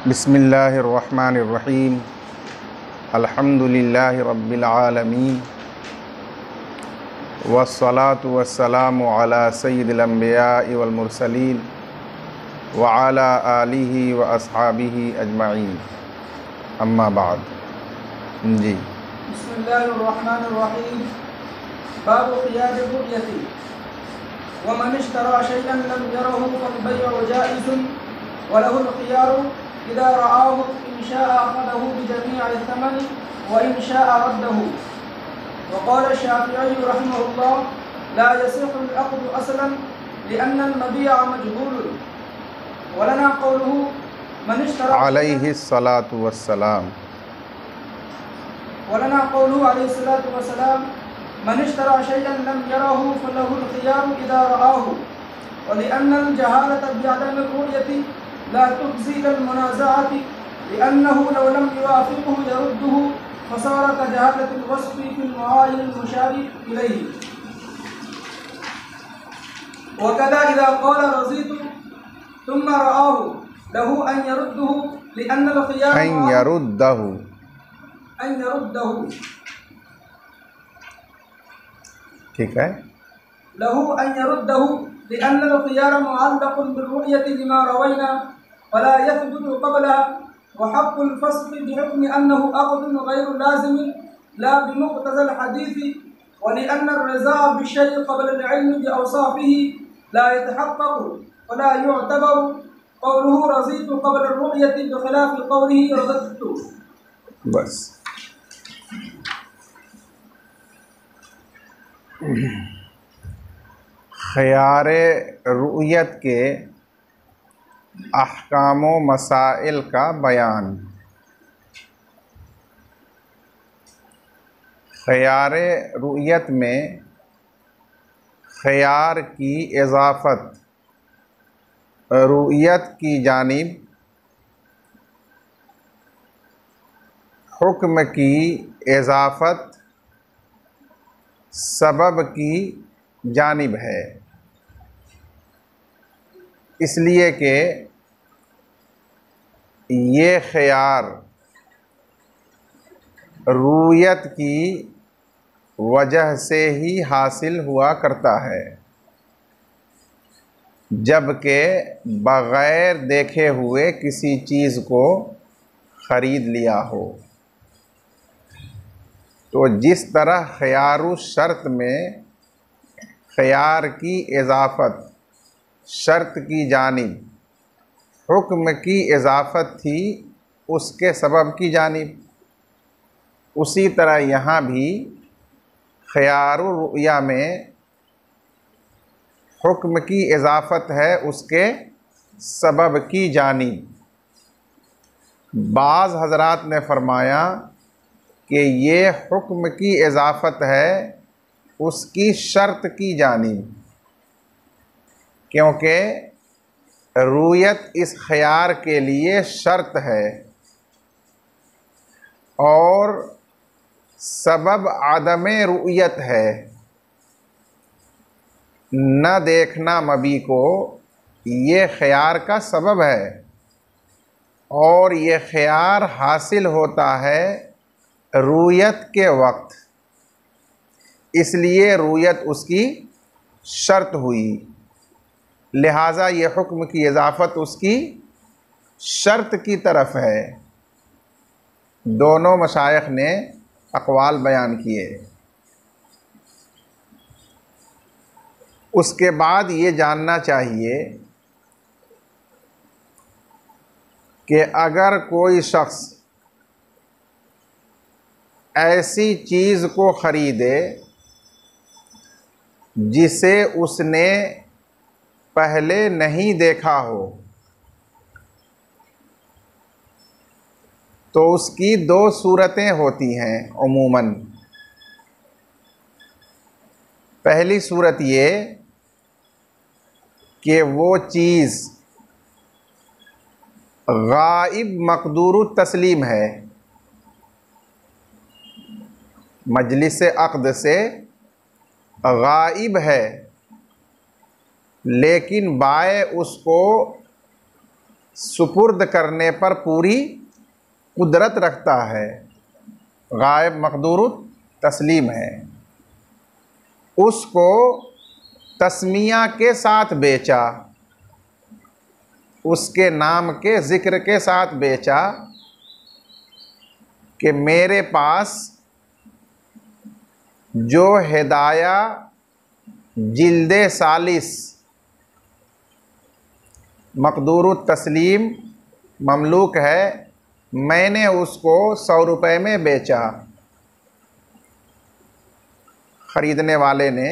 बिस्मिल्लाहिर्रहमानिर्रहीम अल्हम्दुलिल्लाहि रब्बिल आलमीन वस्सलातु वस्सलामु अला सय्यिदिल अंबिया'i वल मुरसलीन व अला आलिहि व अस्हाबिहि अजमाइन अम्मा बाद। जी, बिस्मिल्लाहिर्रहमानिर्रहीम। बाब क़ियाद रुयति व मन इश्तरा शैअन लम यरहु फल-बै'उ जाइज़ुन व लहुल ख़ियारु इज़ा रआहु इन शाअ अख़ज़हु बिजमी'ि थमनि व इन शाअ रद्दहु। व क़ाल शाफ़िई रहिमहुल्लाह ला यसिह्हु अल-अक़्दु असलन लिअन्न अल-मबीअ मजहूलुन व लना क़ौलुहु मन इश्तरा अलैहिस्सलातु वस्सलाम वलना क़ौलुहु अलैहिस्सलातु वस्सलाम मन इश्तरा शैअन लम यरहु फलहुल ख़ियारु इज़ा रआहु व लिअन्न अल-जहालता बिअदमि रुयति ला तुफ़ज़ी इलल-मुनाज़अति लिअन्नहु लौ लम युवाफ़िक़हु यरुद्दुहु फसार कजहालतिल वस्फ़ि फ़िल मुआयन मुशारि इलैहि। व कज़ा इज़ा क़ाल रज़ीतु थुम्मा रआहु लहु अन यरुद्दुहु लिअन्न अल-ख़ियार अन यरुद्दहु ठीक है। लहु अन यरुद्दहु लिअन्न अल-ख़ियार मुअल्लक़ुन बिर्रुयति लिमा रवैना फला यथबुतु क़ब्लहा व हक़्क़ुल फ़स्ख़ि बिहुक्मि अन्नहु अक़्दुन ग़ैरु लाज़िमिन ला बिमुक़्तज़ल हदीथि व लिअन्न अर्रिज़ा बिश्शैइ क़ब्ल अल-इल्मि बिअवसाफ़िहि ला यतहक़्क़क़ु फला युअतबरु क़ौलुहु रज़ीतु क़ब्ल अर्रुयति बिख़िलाफ़ि क़ौलिहि रज़क़्तु। बस ख़ियारे रुयत के अहकाम व मसाइल का बयान। ख़ियारे रुयत में ख़ियार की इज़ाफ़त रुयत की जानिब, हुक्म की इज़ाफ़त सबब की जानिब है। इसलिए कि ये ख़ियार रुयत की वजह से ही हासिल हुआ करता है, जबकि बग़ैर देखे हुए किसी चीज़ को ख़रीद लिया हो। तो जिस तरह ख़ियारु शर्त में ख़ियार की इज़ाफ़त शर्त की जानिब, हुक्म की इज़ाफ़त थी उसके सबब की जानिब, उसी तरह यहाँ भी ख़ियारु रुया में हुक्म की इज़ाफ़त है उसके सबब की जानिब। बाज़ हज़रात ने फरमाया कि ये हुक्म की इज़ाफ़त है उसकी शर्त की जानिब, क्योंकि रुयत इस ख़ियार के लिए शर्त है और सबब आदमे रुयत है। न देखना मबी को ये ख़ियार का सबब है और ये ख़ियार हासिल होता है रुयत के वक्त, इसलिए रुयत उसकी शर्त हुई। लिहाजा ये हुक्म की इज़ाफ़त उसकी शर्त की तरफ है। दोनों मशाइख़ ने अक़वाल बयान किए। उसके बाद ये जानना चाहिए कि अगर कोई शख्स ऐसी चीज़ को ख़रीदे जिसे उसने पहले नहीं देखा हो, तो उसकी दो सूरतें होती हैं अमूमन। पहली सूरत ये कि वो चीज़ गाइब मक़दूरु तस्लीम है, मजलिस अक़्द से गाइब है, लेकिन बाय उसको सुपुर्द करने पर पूरी कुदरत रखता है। गायब मक़दूर तस्लीम है। उसको तस्मिया के साथ बेचा, उसके नाम के ज़िक्र के साथ बेचा कि मेरे पास जो हिदाया जिल्दे सालिस मक़दूर तस्लीम ममलूक है, मैंने उसको 100 रुपये में बेचा। ख़रीदने वाले ने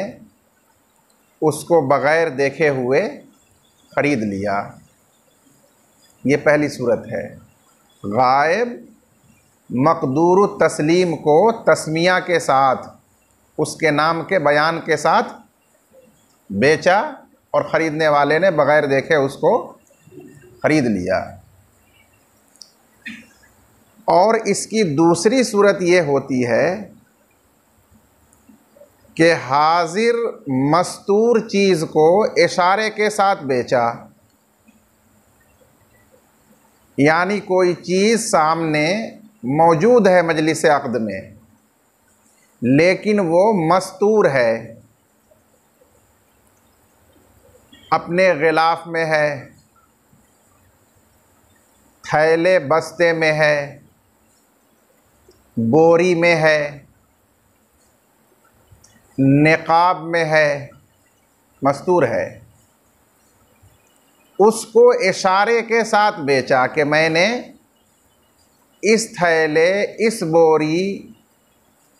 उसको बग़ैर देखे हुए ख़रीद लिया। ये पहली सूरत है। गायब मक़दूर तस्लीम को तस्मिया के साथ, उसके नाम के बयान के साथ बेचा और ख़रीदने वाले ने बग़ैर देखे उसको ख़रीद लिया। और इसकी दूसरी सूरत ये होती है कि हाजिर मस्तूर चीज़ को इशारे के साथ बेचा, यानी कोई चीज़ सामने मौजूद है मजलिस अक़्द में, लेकिन वो मस्तूर है, अपने ग़िलाफ़ में है, थैले बस्ते में है, बोरी में है, निकाब में है, मस्तूर है। उसको इशारे के साथ बेचा कि मैंने इस थैले, इस बोरी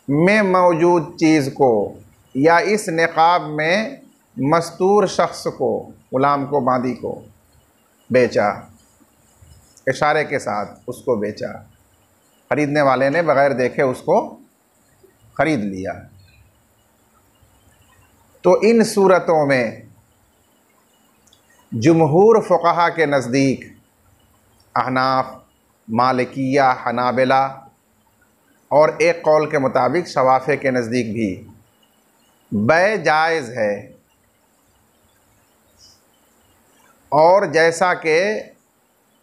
में मौजूद चीज़ को या इस निकाब में मस्तूर शख्स को, ग़ुलाम को, बांदी को बेचा। इशारे के साथ उसको बेचा। ख़रीदने वाले ने बग़ैर देखे उसको ख़रीद लिया। तो इन सूरतों में जुमहूर फ़ुक़हा के नज़दीक, अहनाफ, मालिकिया, हनाबिला और एक कौल के मुताबिक शवाफ़े के नज़दीक भी बै जायज़ है। और जैसा कि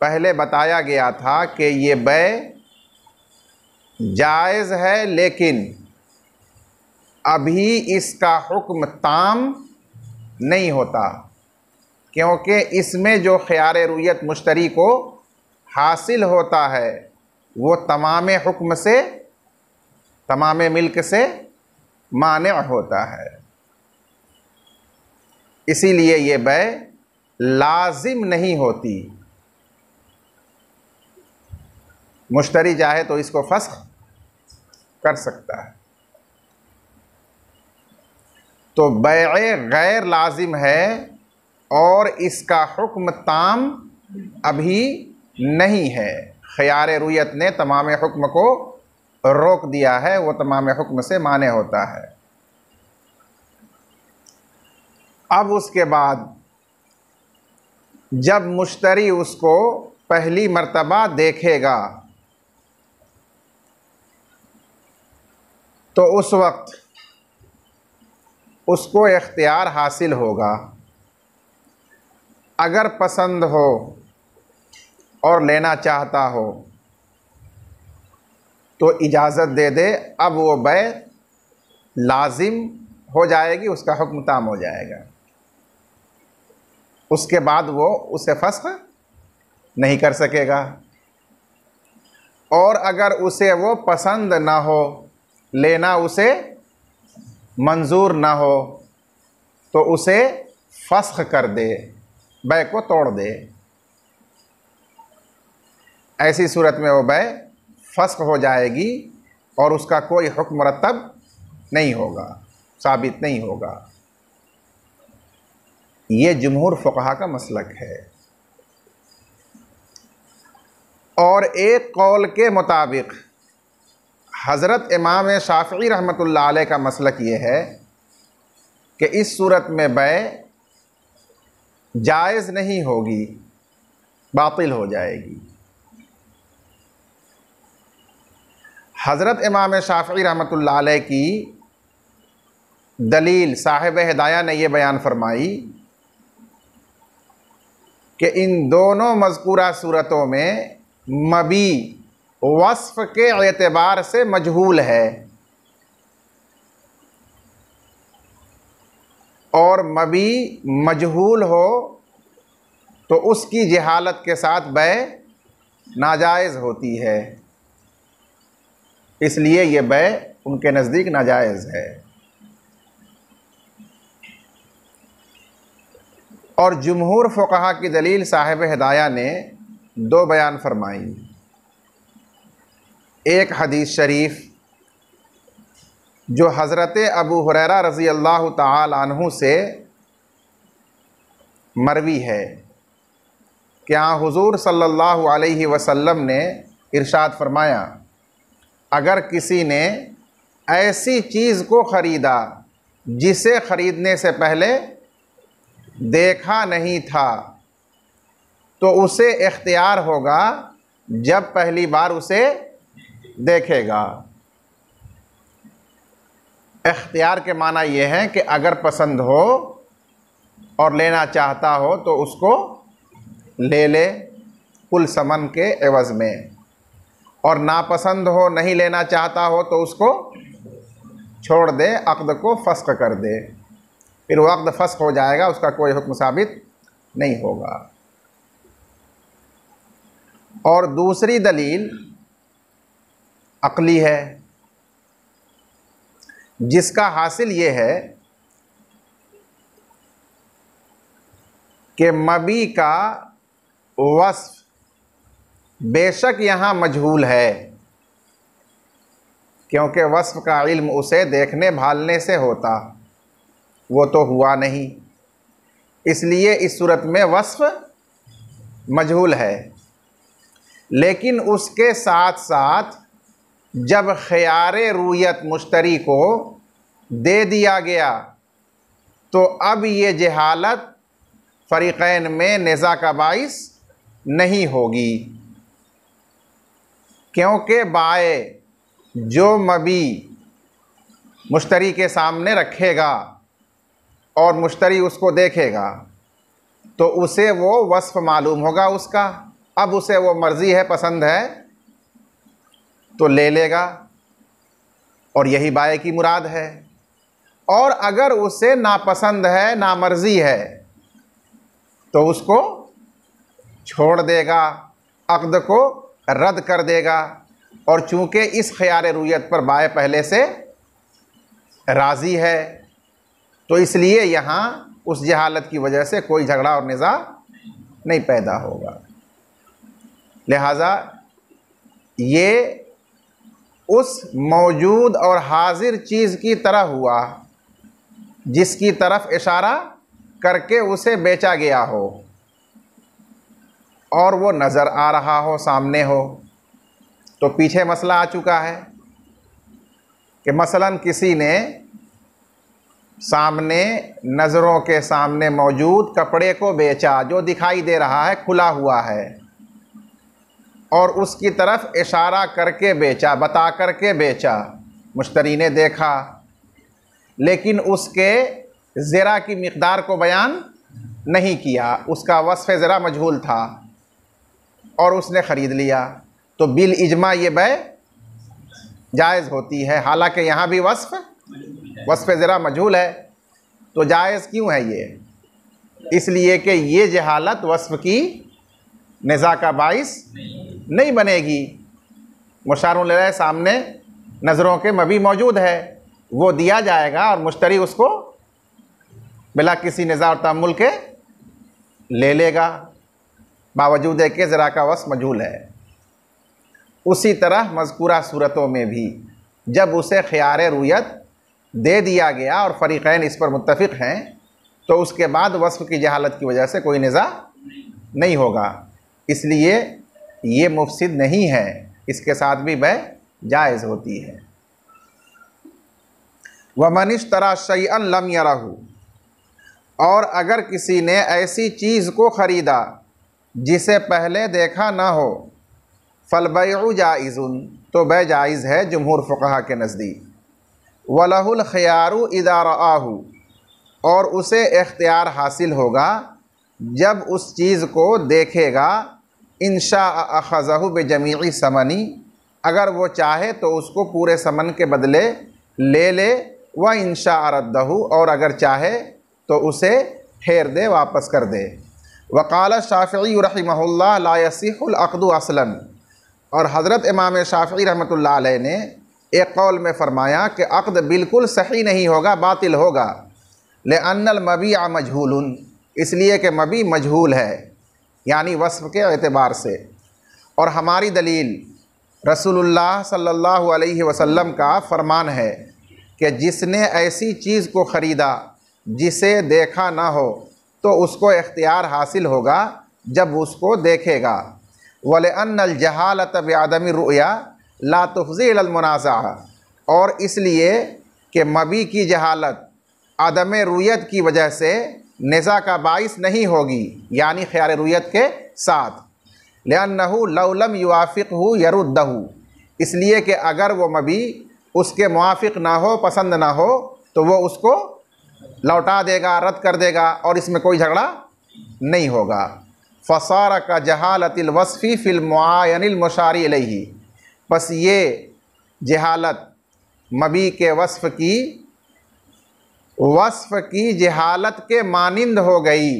पहले बताया गया था कि ये बै जायज़ है, लेकिन अभी इसका हुक्म ताम नहीं होता, क्योंकि इसमें जो ख़ियार रुयत मुश्तरी को हासिल होता है वो तमाम हुक्म से, तमाम मिल्क से माने होता है। इसीलिए ये बै लाजिम नहीं होती। मुश्तरी चाहे तो इसको फस्ख कर सकता है। तो बैए गैर लाजिम है और इसका हुक्म ताम अभी नहीं है। ख़ियार रुयत ने तमाम हुक्म को रोक दिया है, वो तमाम हुक्म से माने होता है। अब उसके बाद जब मुश्तरी उसको पहली मर्तबा देखेगा तो उस वक्त उसको इख्तियार हासिल होगा। अगर पसंद हो और लेना चाहता हो तो इजाज़त दे दे, अब वो बै लाजिम हो जाएगी, उसका हुक्म ताम हो जाएगा। उसके बाद वो उसे फस्ख नहीं कर सकेगा। और अगर उसे वो पसंद ना हो, लेना उसे मंजूर ना हो, तो उसे फस्ख कर दे, बै को तोड़ दे। ऐसी सूरत में वो बै फस्ख हो जाएगी और उसका कोई हुक्म मुरत्तब नहीं होगा, साबित नहीं होगा। ये जुमहूर फ़ुक़हा का मसलक है। और एक कौल के मुताबिक हज़रत इमाम शाफ़िई रहमतुल्लाह अलैह का मसलक ये है कि इस सूरत में बै जायज़ नहीं होगी, बातिल हो जाएगी। हज़रत इमाम शाफ़िई रहमतुल्लाह अलैह की दलील साहिब हिदाया ने यह बयान फरमाई कि इन दोनों मज़कूरा सूरतों में मबी वस्फ़ के एतबार से मजहूल है और मबी मजहूल हो तो उसकी जहालत के साथ बै नाजायज़ होती है, इसलिए ये बै उनके नज़दीक नाजायज़ है। और जुमहूर फ़ुक़हा की दलील साहिब हिदाया ने दो बयान फरमाई। एक हदीस शरीफ जो हज़रत अबू हुरैरा रज़ी अल्लाह तआला अन्हु से मरवी है कि हुज़ूर सल्लल्लाहु अलैहि वसल्लम ने इरशाद फरमाया, अगर किसी ने ऐसी चीज़ को ख़रीदा जिसे ख़रीदने से पहले देखा नहीं था तो उसे इख्तियार होगा जब पहली बार उसे देखेगा। इख्तियार के माना ये है कि अगर पसंद हो और लेना चाहता हो तो उसको ले ले कुल समन के एवज़ में, और नापसंद हो नहीं लेना चाहता हो तो उसको छोड़ दे, अक़्द को फ़स्ख़ कर दे, फिर वो अक़्द फ़स्ख़ हो जाएगा, उसका कोई हुक्म साबित नहीं होगा। और दूसरी दलील अक़ली है जिसका हासिल ये है कि मबी का वस्फ़ बेशक यहाँ मजहूल है, क्योंकि वस्फ़ का इल्म उसे देखने भालने से होता, वो तो हुआ नहीं, इसलिए इस सूरत में वस्फ़ मजहूल है। लेकिन उसके साथ साथ जब ख़ियारे रूयत मुश्तरी को दे दिया गया तो अब ये जहालत फ़रीक़ैन में निज़ा का बाइस नहीं होगी, क्योंकि बाए जो मबी मुश्तरी के सामने रखेगा और मुश्तरी उसको देखेगा तो उसे वो वस्फ़ मालूम होगा उसका। अब उसे वो मर्ज़ी है, पसंद है तो ले लेगा, और यही बाए की मुराद है। और अगर उसे नापसंद है, नामर्ज़ी है तो उसको छोड़ देगा, अक़्द को रद्द कर देगा। और चूँकि इस ख़ियार रूयत पर बाए पहले से राज़ी है तो इसलिए यहाँ उस जहालत की वजह से कोई झगड़ा और निज़ा नहीं पैदा होगा। लिहाजा ये उस मौजूद और हाजिर चीज़ की तरह हुआ जिसकी तरफ इशारा करके उसे बेचा गया हो और वो नज़र आ रहा हो, सामने हो। तो पीछे मसला आ चुका है कि मसलन किसी ने सामने नज़रों के सामने मौजूद कपड़े को बेचा जो दिखाई दे रहा है, खुला हुआ है, और उसकी तरफ इशारा करके बेचा, बता करके बेचा। मुश्तरी ने देखा लेकिन उसके ज़रा की मिक़दार को बयान नहीं किया, उसका वस्फ़ ज़रा मजहूल था और उसने ख़रीद लिया, तो बिल इजमा ये बै जायज़ होती है। हालांकि यहाँ भी वस्फ़ ज़रा मजहूल है, तो जायज़ क्यों है ये? इसलिए कि ये जहालत वस्फ़ की निज़ा का बाइस नहीं बनेगी। मुशारुल इलैह सामने नज़रों के मबी मौजूद है, वो दिया जाएगा और मुश्तरी उसको बिला किसी निज़ा और तअम्मुल के ले लेगा, बावजूद है कि ज़रा का वस्फ़ मजहूल है। उसी तरह मज़कूरा सूरतों में भी जब उसे ख़ियार रूयत दे दिया गया और फ़रीक़ैन इस पर मुत्तफ़िक़ हैं तो उसके बाद वस्फ़ की जहालत की वजह से कोई निज़ा नहीं होगा। इसलिए ये मुफ़सिद नहीं है, इसके साथ भी बै जायज़ होती है। वमन इश्तरा शैअन लम यरहु, और अगर किसी ने ऐसी चीज़ को ख़रीदा जिसे पहले देखा ना हो, फ़लबैउ जाइज़ुन, तो बै जायज़ है जमहूर फ़ुक़हा के नज़दीक। वलहुल ख़ियारु इज़ा रआहु, और उसे इख्तियार हासिल होगा जब उस चीज़ को देखेगा, इंशा अखज़हु बेजमीई समनी, अगर वो चाहे तो उसको पूरे समन के बदले ले ले, व इंशा रद्दहु, और अगर चाहे तो उसे फेर दे, वापस कर दे। वक़ाल शाफ़िई रहिमहुल्लाह ला यसिहुल अक़्दु असलन, और हज़रत इमाम शाफ़िई रहमतुल्लाह अलैह ने एक कौल में फ़रमाया कि अक़्द बिल्कुल सही नहीं होगा, बातिल होगा। लिअन्नल मबीअ मजहूलुन, इसलिए कि मबी मजहूल है, यानी वस्फ़ के एतबार से। और हमारी दलील रसूलुल्लाह सल्लल्लाहु अलैहि वसल्लम का फ़रमान है कि जिसने ऐसी चीज़ को ख़रीदा जिसे देखा ना हो तो उसको इख्तियार हासिल होगा जब उसको देखेगा। वलिअन्नल जहालत बिअदमि रुअया ला तुफ़ज़ी इलल मुनाज़ा, और इसलिए कि मबी की जहालत अदम रुयत की वजह से निज़ा का बाइस नहीं होगी, यानी ख़यार रुयत के साथ। लिअन्नहु लौ लम युवाफ़िक़हु यरुद्दहु, इसलिए कि अगर वो मबी उसके मुआफ़िक़ ना हो, पसंद ना हो, तो वो उसको लौटा देगा, रद्द कर देगा, और इसमें कोई झगड़ा नहीं होगा। फ़सार का जहालतिल वस्फ़ी फ़िल मुआयनिल मुशारी इलैहि, बस ये जहालत मबी के वस्फ़ की जहालत के मानिंद हो गई।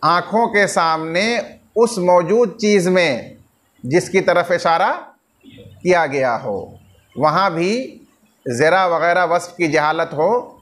आँखों के सामने उस मौजूद चीज़ में जिसकी तरफ इशारा किया गया हो, वहाँ भी ज़रा वग़ैरह वस्फ़ की जहालत हो,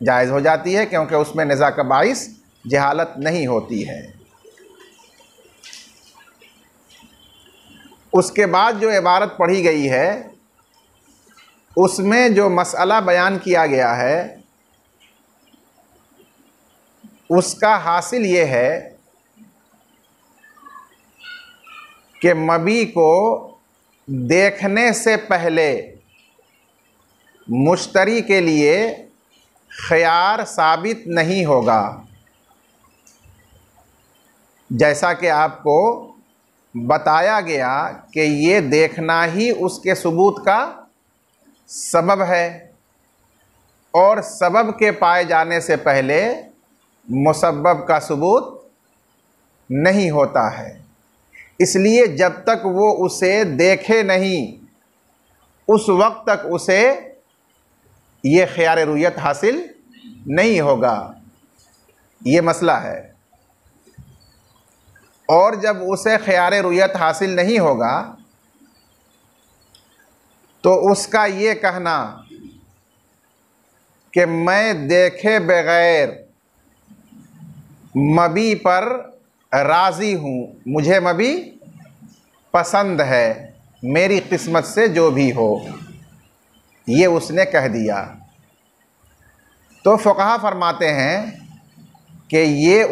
जायज़ हो जाती है, क्योंकि उसमें निज़ा का बाइस जहालत नहीं होती है। उसके बाद जो इबारत पढ़ी गई है उसमें जो मसला बयान किया गया है उसका हासिल ये है कि मबी को देखने से पहले मुश्तरी के लिए ख़यार साबित नहीं होगा। जैसा कि आपको बताया गया कि ये देखना ही उसके सबूत का सबब है, और सबब के पाए जाने से पहले मुसब्बब का सबूत नहीं होता है। इसलिए जब तक वो उसे देखे नहीं उस वक्त तक उसे ये ख़यार रुयत हासिल नहीं होगा, ये मसला है। और जब उसे ख़यार रुयत हासिल नहीं होगा तो उसका ये कहना कि मैं देखे बग़ैर मबी पर राज़ी हूँ, मुझे मबी पसंद है, मेरी किस्मत से जो भी हो, ये उसने कह दिया। तो फ़ुक़हा फरमाते हैं कि ये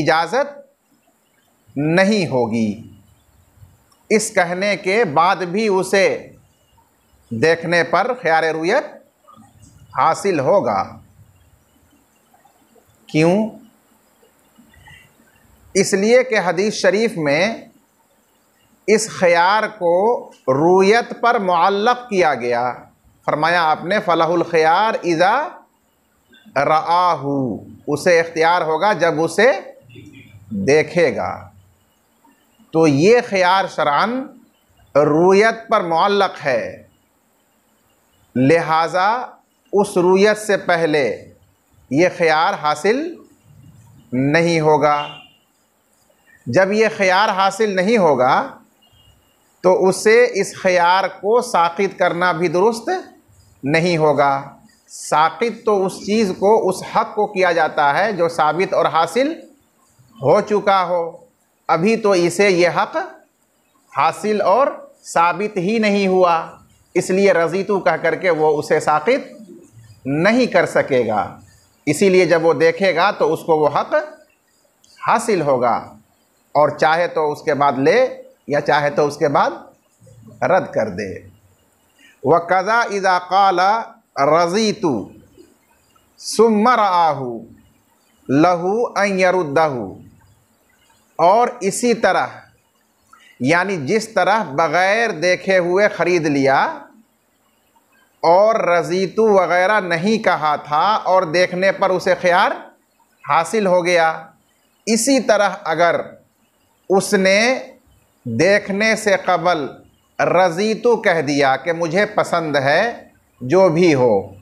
इजाज़त नहीं होगी। इस कहने के बाद भी उसे देखने पर ख़यार रुयत हासिल होगा। क्यों? इसलिए कि हदीस शरीफ में इस ख़यार को रुयत पर मुअल्लक़ किया गया। फरमाया आपने फ़लहुल ख़यार इज़ा रआहू, उसे इख्तियार होगा जब उसे देखेगा। तो ये ख़यार शरअन रुयत पर मुअल्लक़ है, लिहाजा उस रुयत से पहले ये ख़यार हासिल नहीं होगा। जब ये ख़यार हासिल नहीं होगा तो उसे इस ख़यार को साक़ित करना भी दुरुस्त नहीं होगा। साक़ित तो उस चीज़ को, उस हक़ को किया जाता है जो साबित और हासिल हो चुका हो। अभी तो इसे ये हक़ हासिल और साबित ही नहीं हुआ, इसलिए रज़ीतु कह करके वो उसे साक़ित नहीं कर सकेगा। इसीलिए जब वो देखेगा तो उसको वो हक़ हासिल होगा, और चाहे तो उसके बाद ले या चाहे तो उसके बाद रद्द कर दे। वक़ज़ा इज़ा क़ाला रज़ीतु सुम्मा रआहू लहू अन यरुद्दहू, और इसी तरह यानी जिस तरह बग़ैर देखे हुए ख़रीद लिया और रज़ीतु वग़ैरह नहीं कहा था और देखने पर उसे ख्यार हासिल हो गया। इसी तरह अगर उसने देखने से कबल रज़ीतु कह दिया कि मुझे पसंद है जो भी हो,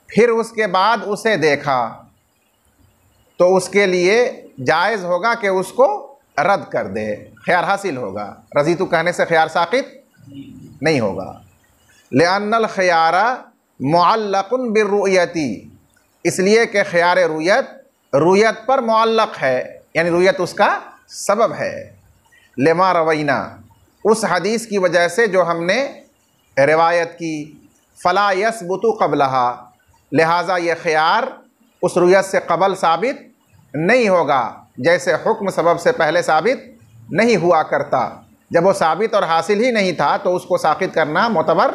फिर उसके बाद उसे देखा, तो उसके लिए जायज़ होगा कि उसको रद्द कर दे, ख्यार हासिल होगा। रज़ीतु कहने से ख्यार साक़ित नहीं होगा। लिअन्नल ख़ियारा मुअल्लक़ुन बिर्रुयती, इसलिए कि ख़ियार रुयत पर मुअल्लक़ है, यानी रुयत उसका सबब है। लेमा रवैना, उस हदीस की वजह से जो हमने रिवायत की, फ़ला यसबुतु क़ब्लहा, लिहाजा ये ख़ियार उस रुयत से कबल साबित नहीं होगा, जैसे हुक्म सबब से पहले साबित नहीं हुआ करता। जब वो साबित और हासिल ही नहीं था तो उसको साक़ित करना मोतबर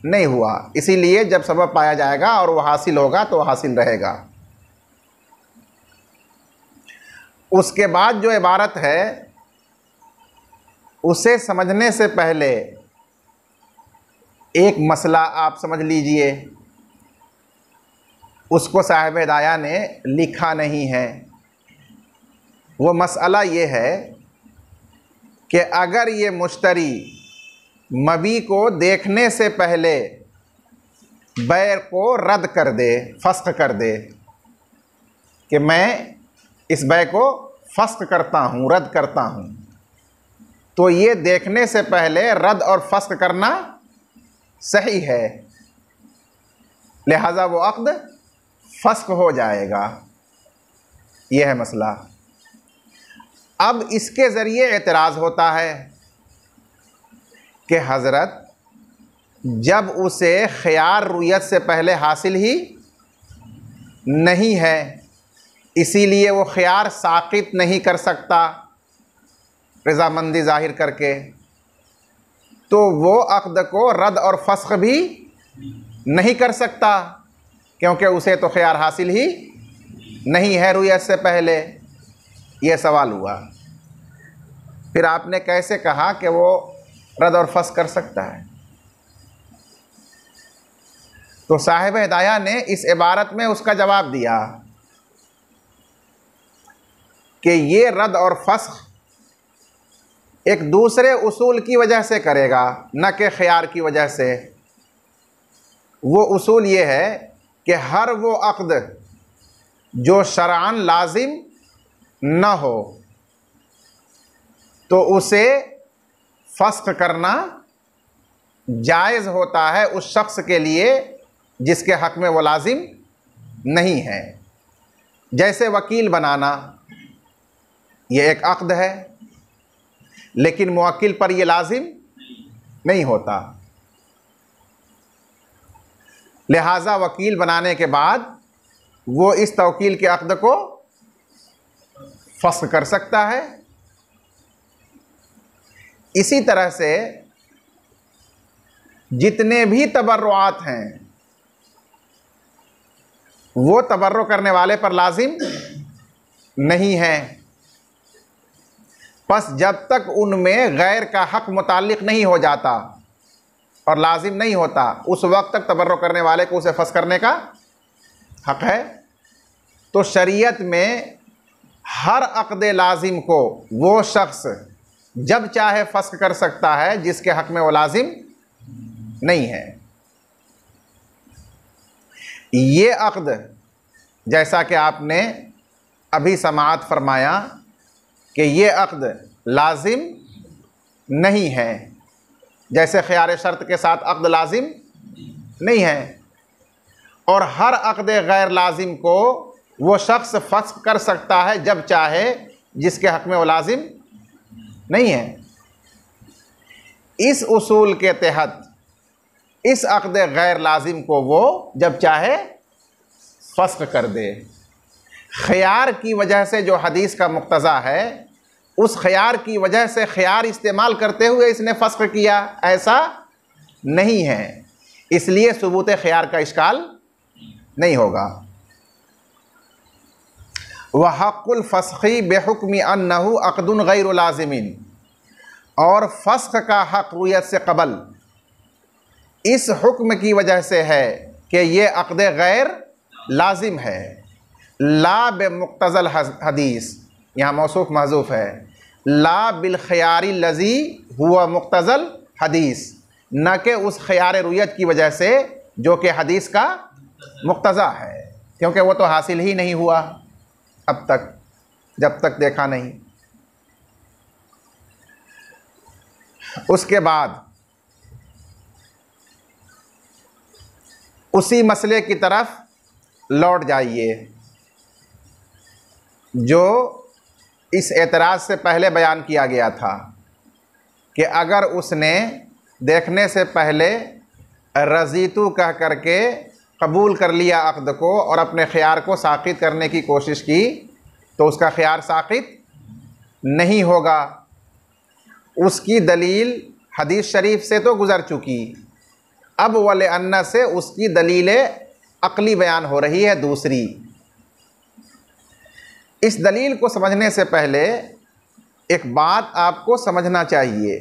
नहीं हुआ। इसीलिए जब सबब पाया जाएगा और वो हासिल होगा तो हासिल रहेगा। उसके बाद जो इबारत है उसे समझने से पहले एक मसला आप समझ लीजिए। उसको साहिब हिदाया ने लिखा नहीं है। वो मसला ये है कि अगर ये मुश्तरी मबी को देखने से पहले बै को रद्द कर दे, फ़स्ख़ कर दे कि मैं इस बै को फ़स्ख़ करता हूँ, रद्द करता हूँ, तो ये देखने से पहले रद्द और फ़स्ख़ करना सही है, लिहाजा वो अक़्द फ़स्ख़ हो जाएगा। यह है मसला। अब इसके ज़रिए एतराज़ होता है कि हज़रत जब उसे ख़ियार रुयत से पहले हासिल ही नहीं है, इसीलिए वो ख़ियार साक़ित नहीं कर सकता रज़ामंदी ज़ाहिर करके, तो वो अक़्द को रद्द और फ़स्ख़ भी नहीं कर सकता, क्योंकि उसे तो ख़ियार हासिल ही नहीं है रुयत से पहले। ये सवाल हुआ। फिर आपने कैसे कहा कि वो रद्द और फ़स्ख़ कर सकता है? तो साहिब हिदाया ने इस इबारत में उसका जवाब दिया कि ये रद्द और फ़स्ख़ एक दूसरे उसूल की वजह से करेगा, न कि ख़ियार की वजह से। वो उसूल ये है कि हर वो अक़्द जो शरअन लाजिम न हो तो उसे फ़स्ख़ करना जायज़ होता है उस शख्स के लिए जिसके हक़ में वो लाजिम नहीं है। जैसे वकील बनाना, ये एक अक़्द है, लेकिन मुवक्किल पर ये लाजिम नहीं होता, लिहाजा वकील बनाने के बाद वो इस तवकील के अक़्द को फ़स्ख़ कर सकता है। इसी तरह से जितने भी तबर्रुआत हैं वो तबर्रुअ करने वाले पर लाजिम नहीं है। बस जब तक उनमें गैर का हक़ मुताल्लिक़ नहीं हो जाता और लाजिम नहीं होता, उस वक्त तक तबर्रुअ करने वाले को उसे फ़स्ख़ करने का हक़ है। तो शरीयत में हर अक़्द लाजिम को वो शख्स जब चाहे फ़स्ख़ कर सकता है जिसके हक़ में वो लाजिम नहीं है। ये अक़्द जैसा कि आपने अभी समाअत फरमाया कि ये अक़्द लाजिम नहीं है, जैसे ख़ियार शर्त के साथ अक़्द लाजिम नहीं है, और हर अक़्द गैर लाजिम को वो शख्स फ़स्ख़ कर सकता है जब चाहे जिसके हक़ में वो लाजिम नहीं है। इस उसूल के तहत इस अक़्द गैर लाजिम को वो जब चाहे फ़स्ख़ कर दे। ख़ियार की वजह से जो हदीस का मुक़्तज़ा है, उस ख़ियार की वजह से ख़ियार इस्तेमाल करते हुए इसने फ़स्ख़ किया, ऐसा नहीं है। इसलिए सुबूत ख़ियार का इश्काल नहीं होगा। व हक़्क़ुल फ़स्ख़ी बेहुक्मि अन्नहु अक़्दुन गैरु लाज़िमिन, और फ़स्ख़ का हक़ रुयत से कबल इस हुक्म की वजह से है कि ये अक़्द गैर लाजिम है। ला बे मुक्तज़ल हदीस, यहाँ मौसूफ महज़ूफ़ है, ला बिल ख़यारी लज़ी हुआ मुक्तज़ल हदीस, न कि उस ख़यार रुयत की वजह से जो कि हदीस का मुक्तज़ा है, क्योंकि वो तो हासिल ही नहीं हुआ अब तक, जब तक देखा नहीं। उसके बाद उसी मसले की तरफ लौट जाइए जो इस एतराज़ से पहले बयान किया गया था कि अगर उसने देखने से पहले रज़ीतु कह करके कबूल कर लिया अक़्द को और अपने ख़ियार को साक़ित करने की कोशिश की तो उसका ख़ियार साक़ित नहीं होगा। उसकी दलील हदीस शरीफ से तो गुज़र चुकी, अब वले अन्ना से उसकी दलील अक़ली बयान हो रही है दूसरी। इस दलील को समझने से पहले एक बात आपको समझना चाहिए,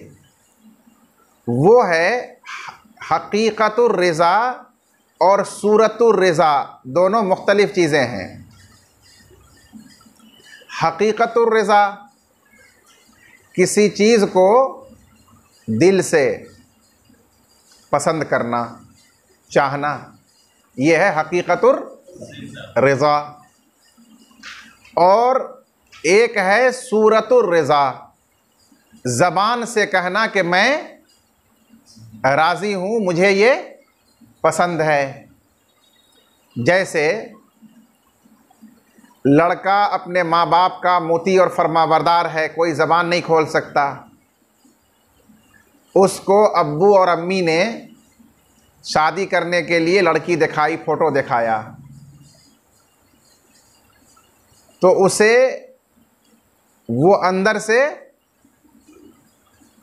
वो है हकीकतुर रिज़ा और सूरतुर रिज़ा दोनों मुख्तलिफ़ चीज़ें हैं। हकीकतुर रिज़ा किसी चीज़ को दिल से पसंद करना, चाहना, ये है हकीकतुर रिज़ा। और एक है सूरतुर रिज़ा, ज़बान से कहना कि मैं राज़ी हूँ, मुझे ये पसंद है। जैसे लड़का अपने माँ बाप का मोती और फरमाबरदार है, कोई ज़बान नहीं खोल सकता, उसको अब्बू और अम्मी ने शादी करने के लिए लड़की दिखाई, फ़ोटो दिखाया, तो उसे वो अंदर से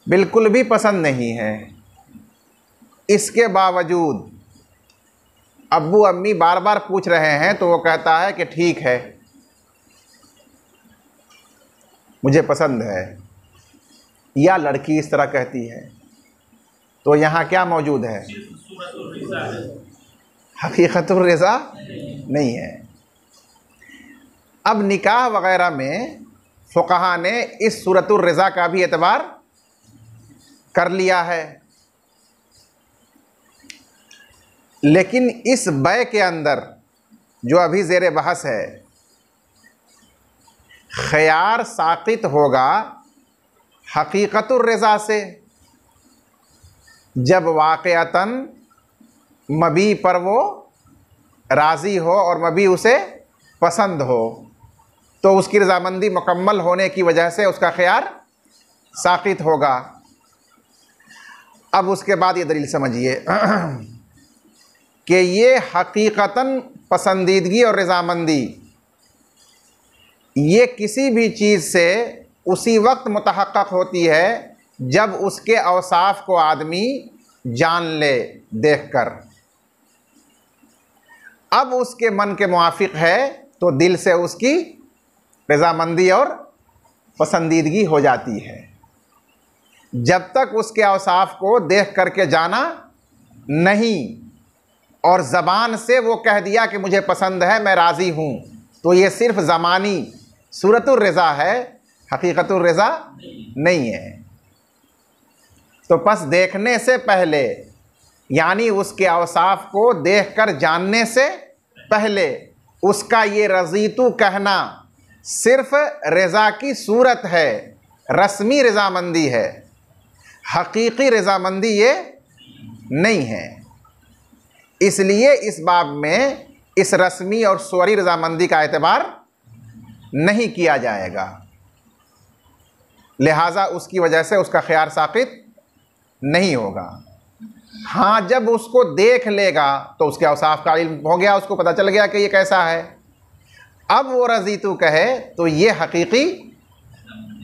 बिल्कुल भी पसंद नहीं है। इसके बावजूद अब्बू अम्मी बार बार पूछ रहे हैं तो वो कहता है कि ठीक है, मुझे पसंद है, या लड़की इस तरह कहती है। तो यहाँ क्या मौजूद है? हकीकतुर रिज़ा नहीं है। अब निकाह वग़ैरह में फ़ुक़हा ने इस सूरतुर रिज़ा का भी एतबार कर लिया है, लेकिन इस बै के अंदर जो अभी ज़ेर बहस है, ख़ियार साक़ित होगा हकीकतुर रिज़ा से जब वाक़अतन मबी पर वो राज़ी हो और मबी उसे पसंद हो, तो उसकी रज़ामंदी मुकम्मल होने की वजह से उसका ख़ियार साक़ित होगा। अब उसके बाद ये दलील समझिए कि ये हकीकतन पसंदीदगी और रज़ामंदी ये किसी भी चीज़ से उसी वक्त मुतहक्क़क़ होती है जब उसके औसाफ को आदमी जान ले देखकर। अब उसके मन के मुआफ़िक़ है तो दिल से उसकी रज़ामंदी और पसंदीदगी हो जाती है। जब तक उसके औसाफ को देख करके जाना नहीं और ज़बान से वो कह दिया कि मुझे पसंद है, मैं राज़ी हूँ, तो ये सिर्फ़ ज़मानी सूरतुर रिज़ा है, हकीकतुर रिज़ा नहीं है। तो बस देखने से पहले, यानी उसके औसाफ को देखकर जानने से पहले उसका ये रज़ीतु कहना सिर्फ़ रिज़ा की सूरत है, रस्मी रज़ामंदी है, हकीकी रज़ामंदी ये नहीं है। इसलिए इस बाब में इस रस्मी और सूरी रज़ामंदी का एतबार नहीं किया जाएगा, लिहाजा उसकी वजह से उसका ख़ियार साक़ित नहीं होगा। हाँ, जब उसको देख लेगा तो उसके औसाफ का इल्म हो गया, उसको पता चल गया कि ये कैसा है, अब वो रज़ीतु कहे तो ये हकीकी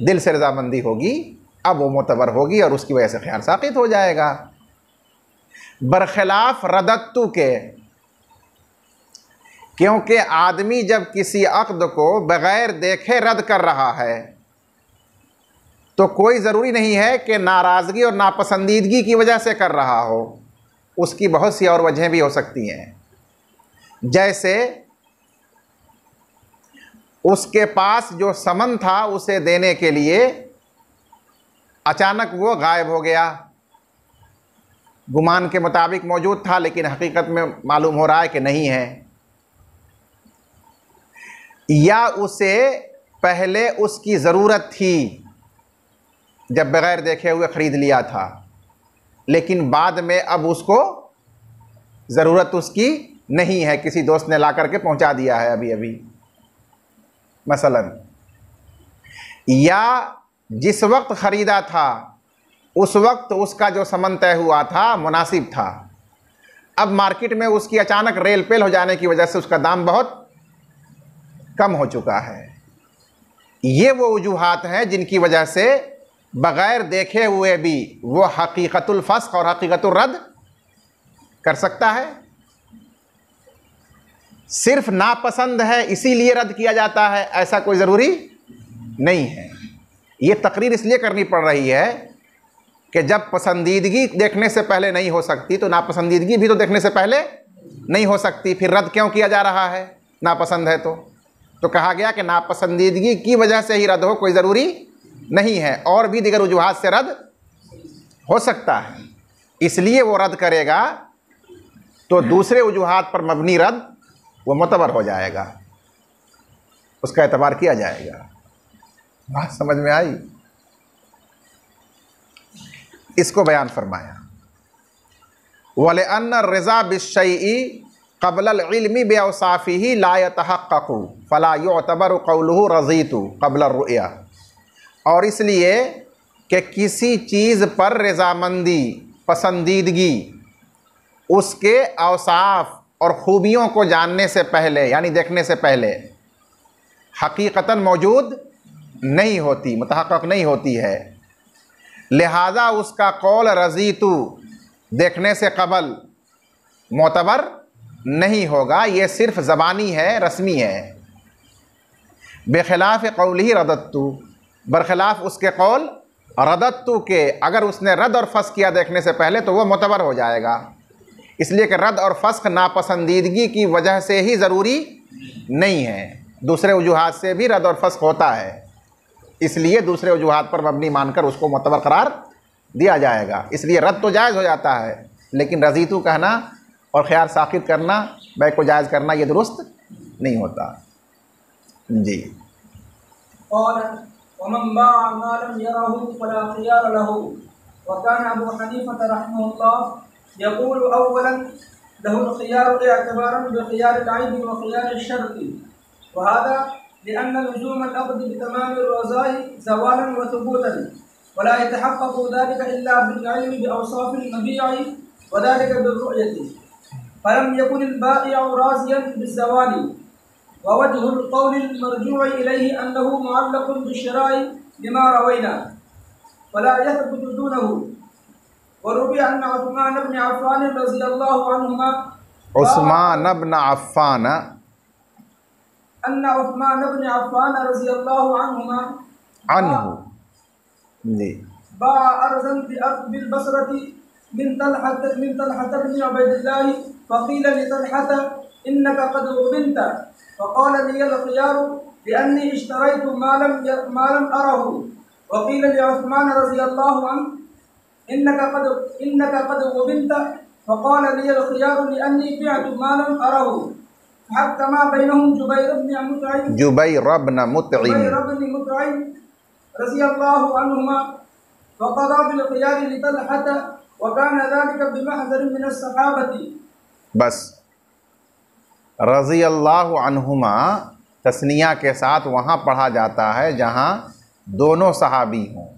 दिल से रज़ामंदी होगी, अब वो मोतबर होगी और उसकी वजह से ख़ियार साक़ित हो जाएगा। बरख़िलाफ़ रदत्तु के, क्योंकि आदमी जब किसी अक़्द को बग़ैर देखे रद्द कर रहा है तो कोई ज़रूरी नहीं है कि नाराज़गी और नापसंदीदगी की वजह से कर रहा हो, उसकी बहुत सी और वजहें भी हो सकती हैं। जैसे उसके पास जो समन था उसे देने के लिए अचानक वो गायब हो गया, गुमान के मुताबिक मौजूद था लेकिन हकीकत में मालूम हो रहा है कि नहीं है। या उसे पहले उसकी ज़रूरत थी, जब बग़ैर देखे हुए ख़रीद लिया था, लेकिन बाद में अब उसको ज़रूरत उसकी नहीं है, किसी दोस्त ने ला करके पहुंचा दिया है अभी अभी मसलन। या जिस वक्त ख़रीदा था उस वक्त उसका जो समन तय हुआ था मुनासिब था, अब मार्केट में उसकी अचानक रेल पेल हो जाने की वजह से उसका दाम बहुत कम हो चुका है। ये वो वजूहात हैं जिनकी वजह से बग़ैर देखे हुए भी वो हकीकतुल फ़स्ख़ और हकीकतुल रद्द कर सकता है। सिर्फ नापसंद है इसीलिए रद्द किया जाता है, ऐसा कोई ज़रूरी नहीं है। ये तकरीर इसलिए करनी पड़ रही है कि जब पसंदीदगी देखने से पहले नहीं हो सकती तो नापसंदीदगी भी तो देखने से पहले नहीं हो सकती, फिर रद्द क्यों किया जा रहा है? नापसंद है तो कहा गया कि नापसंदीदगी की वजह से ही रद्द हो, कोई ज़रूरी नहीं है, और भी दीगर वजूहात से रद्द हो सकता है, इसलिए वो रद्द करेगा तो दूसरे वजूहात पर मबनी रद्द वो मुतबर हो जाएगा, उसका एतबार किया जाएगा। बात समझ में आई? इसको बयान फरमाया, वलिअन्न रिज़ा बिश्शैइ क़ब्लल इल्मि बिअवसाफ़िही ला यतहक़्क़क़ु फ़ला युअतबरु क़ौलुहु रज़ीतु क़ब्ल अर्रुया। और इसलिए कि किसी चीज़ पर रज़ामंदी, पसंदीदगी उसके औसाफ और ख़ूबियों को जानने से पहले यानी देखने से पहले हकीकतन मौजूद नहीं होती, मुतहक़्क़क़ नहीं होती है। लिहाजा उसका कौल रज़ीतु देखने से कबल मोतबर नहीं होगा, ये सिर्फ ज़बानी है, रस्मी है। बेखिलाफ़ क़ौलिही रदत्तु, बरखिलाफ़ उसके कौल रदत्तु के, अगर उसने रद्द और फ़स्ख़ किया देखने से पहले तो वह मोतबर हो जाएगा, इसलिए कि रद्द और फ़स्ख़ नापसंदीदगी की वजह से ही ज़रूरी नहीं है, दूसरे वजूहात से भी रद्द और फ़स्ख़ होता है, इसलिए दूसरे वजूहात पर मबनी मानकर उसको मोतबर करार दिया जाएगा। इसलिए रद्द तो जायज़ हो जाता है, लेकिन रज़ीतु कहना और ख़ियार साक़ित करना, बै को जायज़ करना, ये दुरुस्त नहीं होता। जी। और वमन बाअ मा लम यरहु फला ख़ियार लहु व कान अबू हनीफ़ा रहमहुल्लाह यक़ूलु अव्वलन लहुल ख़ियारु इअ्तिबारन बिख़ियारिल ऐबि व ख़ियारिश शर्ति व हाज़ा लिअन्न लुज़ूम अल-अक़्द बितमामिर रज़ा'i ज़वालन व थुबूतन व ला यतहक़्क़क़ु ज़ालिका इल्ला बिल-इल्मि बिअवसाफ़िल मबी'i व ज़ालिका बिर्रु'यति फलम यकुनिल बाइ'उ राज़ियन बिज़्ज़वाली व वजहुल क़ौलिल मरजू'i इलैहि अन्नहु मुअल्लक़ुन बिश्शिरा'i लिमा रवैना वला यथबुतु दूनहु व रुविया अन्न उस्मान इब्न अफ़्फ़ान रज़ियल्लाहु अन्हुमा उस्मान इब्न अफ़्फ़ान अन्ना उस्मान इब्न अफ़्फ़ान रज़ियल्लाहु अन्हुमा अन्हु जी बाअ Arjan bill बसरति min Talhat ibn Ubaydillah faqila li Talhat innaka qad ubinta faqala li al-khiyar li'anni ishtaraytu ma lam arahu wa qila li Uthman radiyallahu anhu innaka qad ubinta faqala li al-khiyar li'anni bi'tu ma lam arahu hatta ma bainahum Jubayr ibn Mut'im radiyallahu anhuma faqada bil khiyar li Talhat वकाना ज़ालिका बिमहज़र मिन अस्सहाबती। बस रज़ी अल्लाहु अन्हुमा तस्निया के साथ वहाँ पढ़ा जाता है जहाँ दोनों सहाबी हों,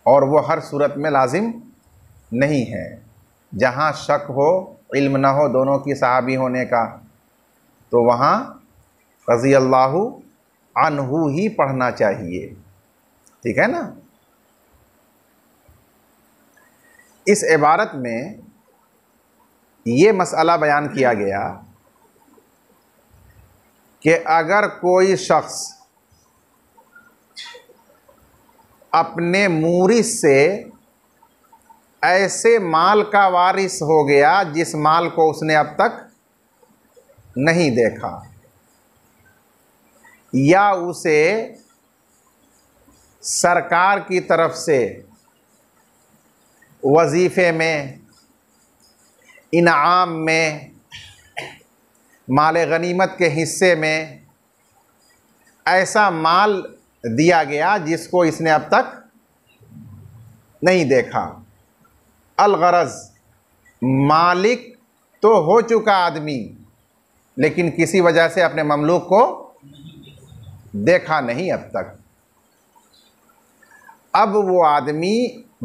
और वो हर सूरत में लाजिम नहीं है। जहाँ शक हो, इल्म न हो दोनों की सहाबी होने का, तो वहाँ रज़ी अल्लाहु अन्हु ही पढ़ना चाहिए। ठीक है ना। इस इबारत में ये मसला बयान किया गया कि अगर कोई शख्स अपने मूरिस से ऐसे माल का वारिस हो गया जिस माल को उसने अब तक नहीं देखा, या उसे सरकार की तरफ से वजीफ़े में, इनाम में, माल गनीमत के हिस्से में ऐसा माल दिया गया जिसको इसने अब तक नहीं देखा। अलगरज, मालिक तो हो चुका आदमी, लेकिन किसी वजह से अपने ममलूक को देखा नहीं अब तक। अब वो आदमी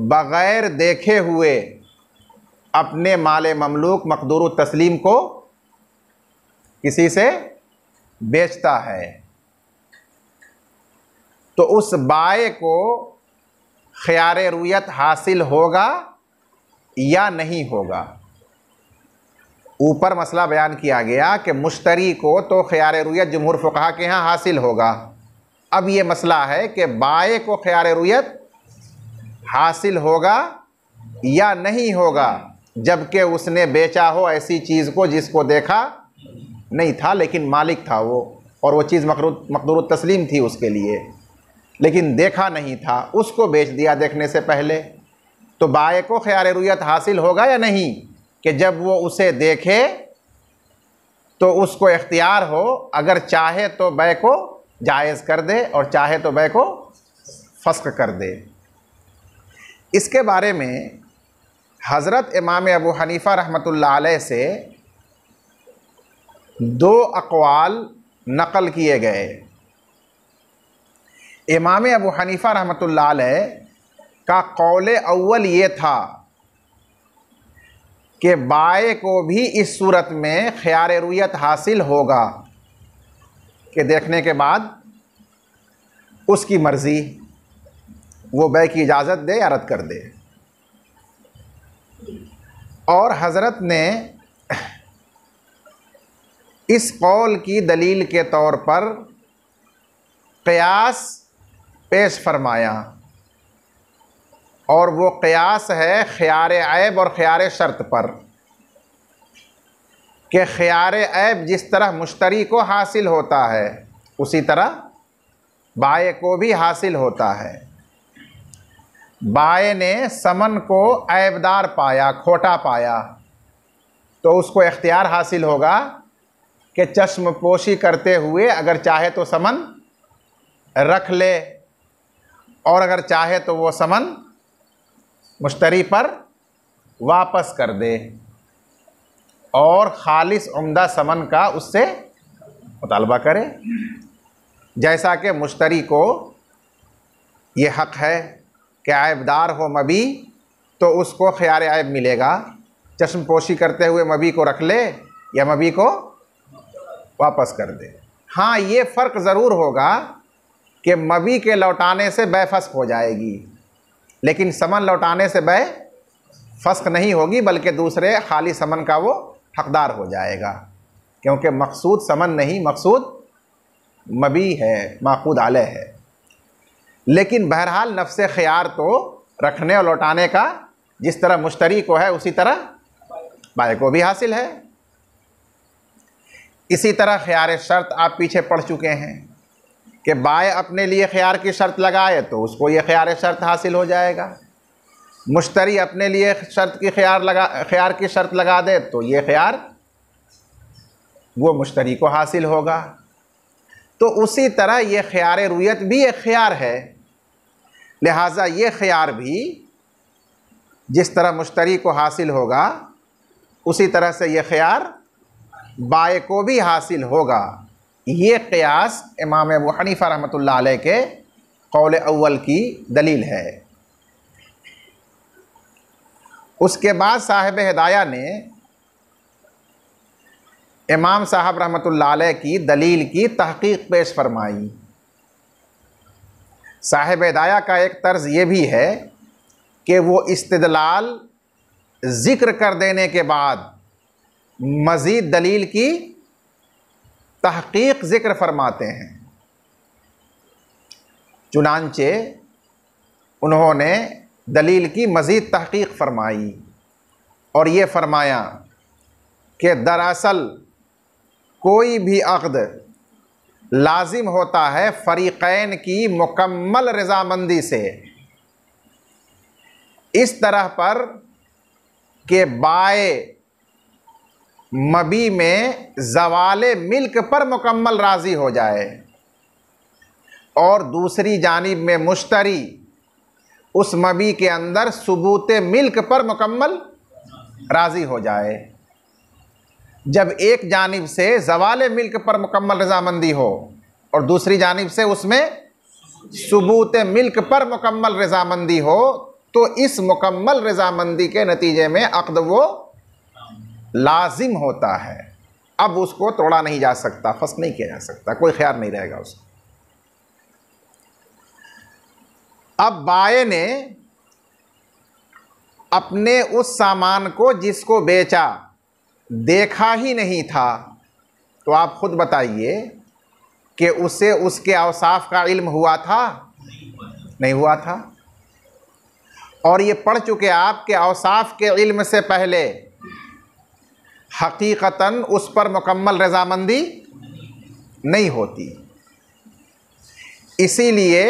बग़ैर देखे हुए अपने माले ममलूक मक़दूर तस्लीम को किसी से बेचता है, तो उस बाय को ख़ियार रुयत हासिल होगा या नहीं होगा। ऊपर मसला बयान किया गया कि मुश्तरी को तो ख़ियार रुयत जमहूर फ़ुक़हा के यहाँ हासिल होगा। अब ये मसला है कि बाय को ख़ियार रुयत हासिल होगा या नहीं होगा, जबकि उसने बेचा हो ऐसी चीज़ को जिसको देखा नहीं था, लेकिन मालिक था वो, और वो चीज़ मक़दूर तस्लीम थी उसके लिए, लेकिन देखा नहीं था, उसको बेच दिया देखने से पहले। तो बाय को ख़ियार रुयत हासिल होगा या नहीं कि जब वो उसे देखे तो उसको इख्तियार हो, अगर चाहे तो बै को जायज़ कर दे और चाहे तो बै को फ़स्ख़ कर दे। इसके बारे में हज़रत इमाम अबू हनीफ़ा रहमतुल्लाह अलैह से दो अक़वाल नक़ल किए गए। इमाम अबू हनीफ़ा रहमतुल्लाह अलैह का कौल अव्वल ये था कि बाय को भी इस सूरत में ख़ियार रुयत हासिल होगा कि देखने के बाद उसकी मर्ज़ी, वो बै की इजाज़त दे या रद्द कर दे। और हज़रत ने इस कौल की दलील के तौर पर क़ियास पेश फरमाया, और वो क़ियास है ख़ियार ऐब और ख़ियार शर्त पर, कि ख़ियार ऐब जिस तरह मुश्तरी को हासिल होता है उसी तरह बाय को भी हासिल होता है। बाय ने समन को ऐबदार पाया, खोटा पाया, तो उसको इख्तियार हासिल होगा कि चश्म पोशी करते हुए अगर चाहे तो समन रख ले, और अगर चाहे तो वो समन मुश्तरी पर वापस कर दे और ख़ालिस उम्दा समन का उससे मुतालबा करे। जैसा कि मुश्तरी को ये हक़ है कि ऐबदार हो मबी तो उसको ख़ियार ऐब मिलेगा, चश्म पोशी करते हुए मबी को रख ले या मबी को वापस कर दे। हाँ, ये फ़र्क ज़रूर होगा कि मबी के लौटाने से बै फ़स्ख़ हो जाएगी, लेकिन समन लौटाने से बै फ़स्ख़ नहीं होगी, बल्कि दूसरे खाली समन का वो हक़दार हो जाएगा, क्योंकि मक़सूद समन नहीं, मक़सूद मबी है, माक़ूद अलैह है। लेकिन बहरहाल नफ्स ख़ियार तो रखने और लौटाने का जिस तरह मुश्तरी को है उसी तरह बाय को भी हासिल है। इसी तरह ख़ियार शर्त आप पीछे पढ़ चुके हैं कि बाय अपने लिए ख़ियार की शर्त लगाए तो उसको ये ख़ियार शर्त हासिल हो जाएगा, मुश्तरी अपने लिए शर्त की ख़ियार की शर्त लगा दे तो ये ख़ियार वो मुश्तरी को हासिल होगा। तो उसी तरह ये ख़ियार रुयत भी एक ख़ियार है, लिहाजा ये ख़ियार भी जिस तरह मुश्तरी को हासिल होगा उसी तरह से ये ख़ियार बाय को भी हासिल होगा। ये क़ियास इमाम अबू हनीफ़ा रहमतुल्लाह अलैह के कौल अव्वल की दलील है। उसके बाद साहिब हिदाया ने इमाम साहब रहमतुल्लाह अलैह की दलील की तहक़ीक़ पेश फरमाई। साहिब हिदाया का एक तर्ज़ ये भी है कि वो इस्तिदलाल ज़िक्र कर देने के बाद मज़ीद दलील की तहक़ीक़ ज़िक्र फरमाते हैं। चुनांचे उन्होंने दलील की मज़ीद तहक़ीक़ फरमाई और ये फरमाया कि दरअसल कोई भी अक़्द लाजिम होता है फ़रीक़ैन की मुकम्मल रज़ामंदी से, इस तरह पर कि बाए मबी में ज़वाले मिल्क पर मुकम्मल राज़ी हो जाए और दूसरी जानिब में मुश्तरी उस मबी के अंदर सुबूत मिल्क पर मुकम्मल राज़ी हो जाए। जब एक जानिब से ज़वाले मिल्क पर मुकम्मल रज़ामंदी हो और दूसरी जानिब से उसमें सुबूत मिल्क पर मुकम्मल रज़ामंदी हो, तो इस मुकम्मल रज़ामंदी के नतीजे में अक़्द वो लाजिम होता है। अब उसको तोड़ा नहीं जा सकता, फस्ख नहीं किया जा सकता, कोई ख्यार नहीं रहेगा उसको। अब बाए ने अपने उस सामान को जिसको बेचा देखा ही नहीं था, तो आप खुद बताइए कि उसे उसके औसाफ का इल्म हुआ था? नहीं हुआ था। और ये पढ़ चुके आप कि औसाफ के इल्म से पहले हकीकतन उस पर मुकम्मल रज़ामंदी नहीं होती। इसीलिए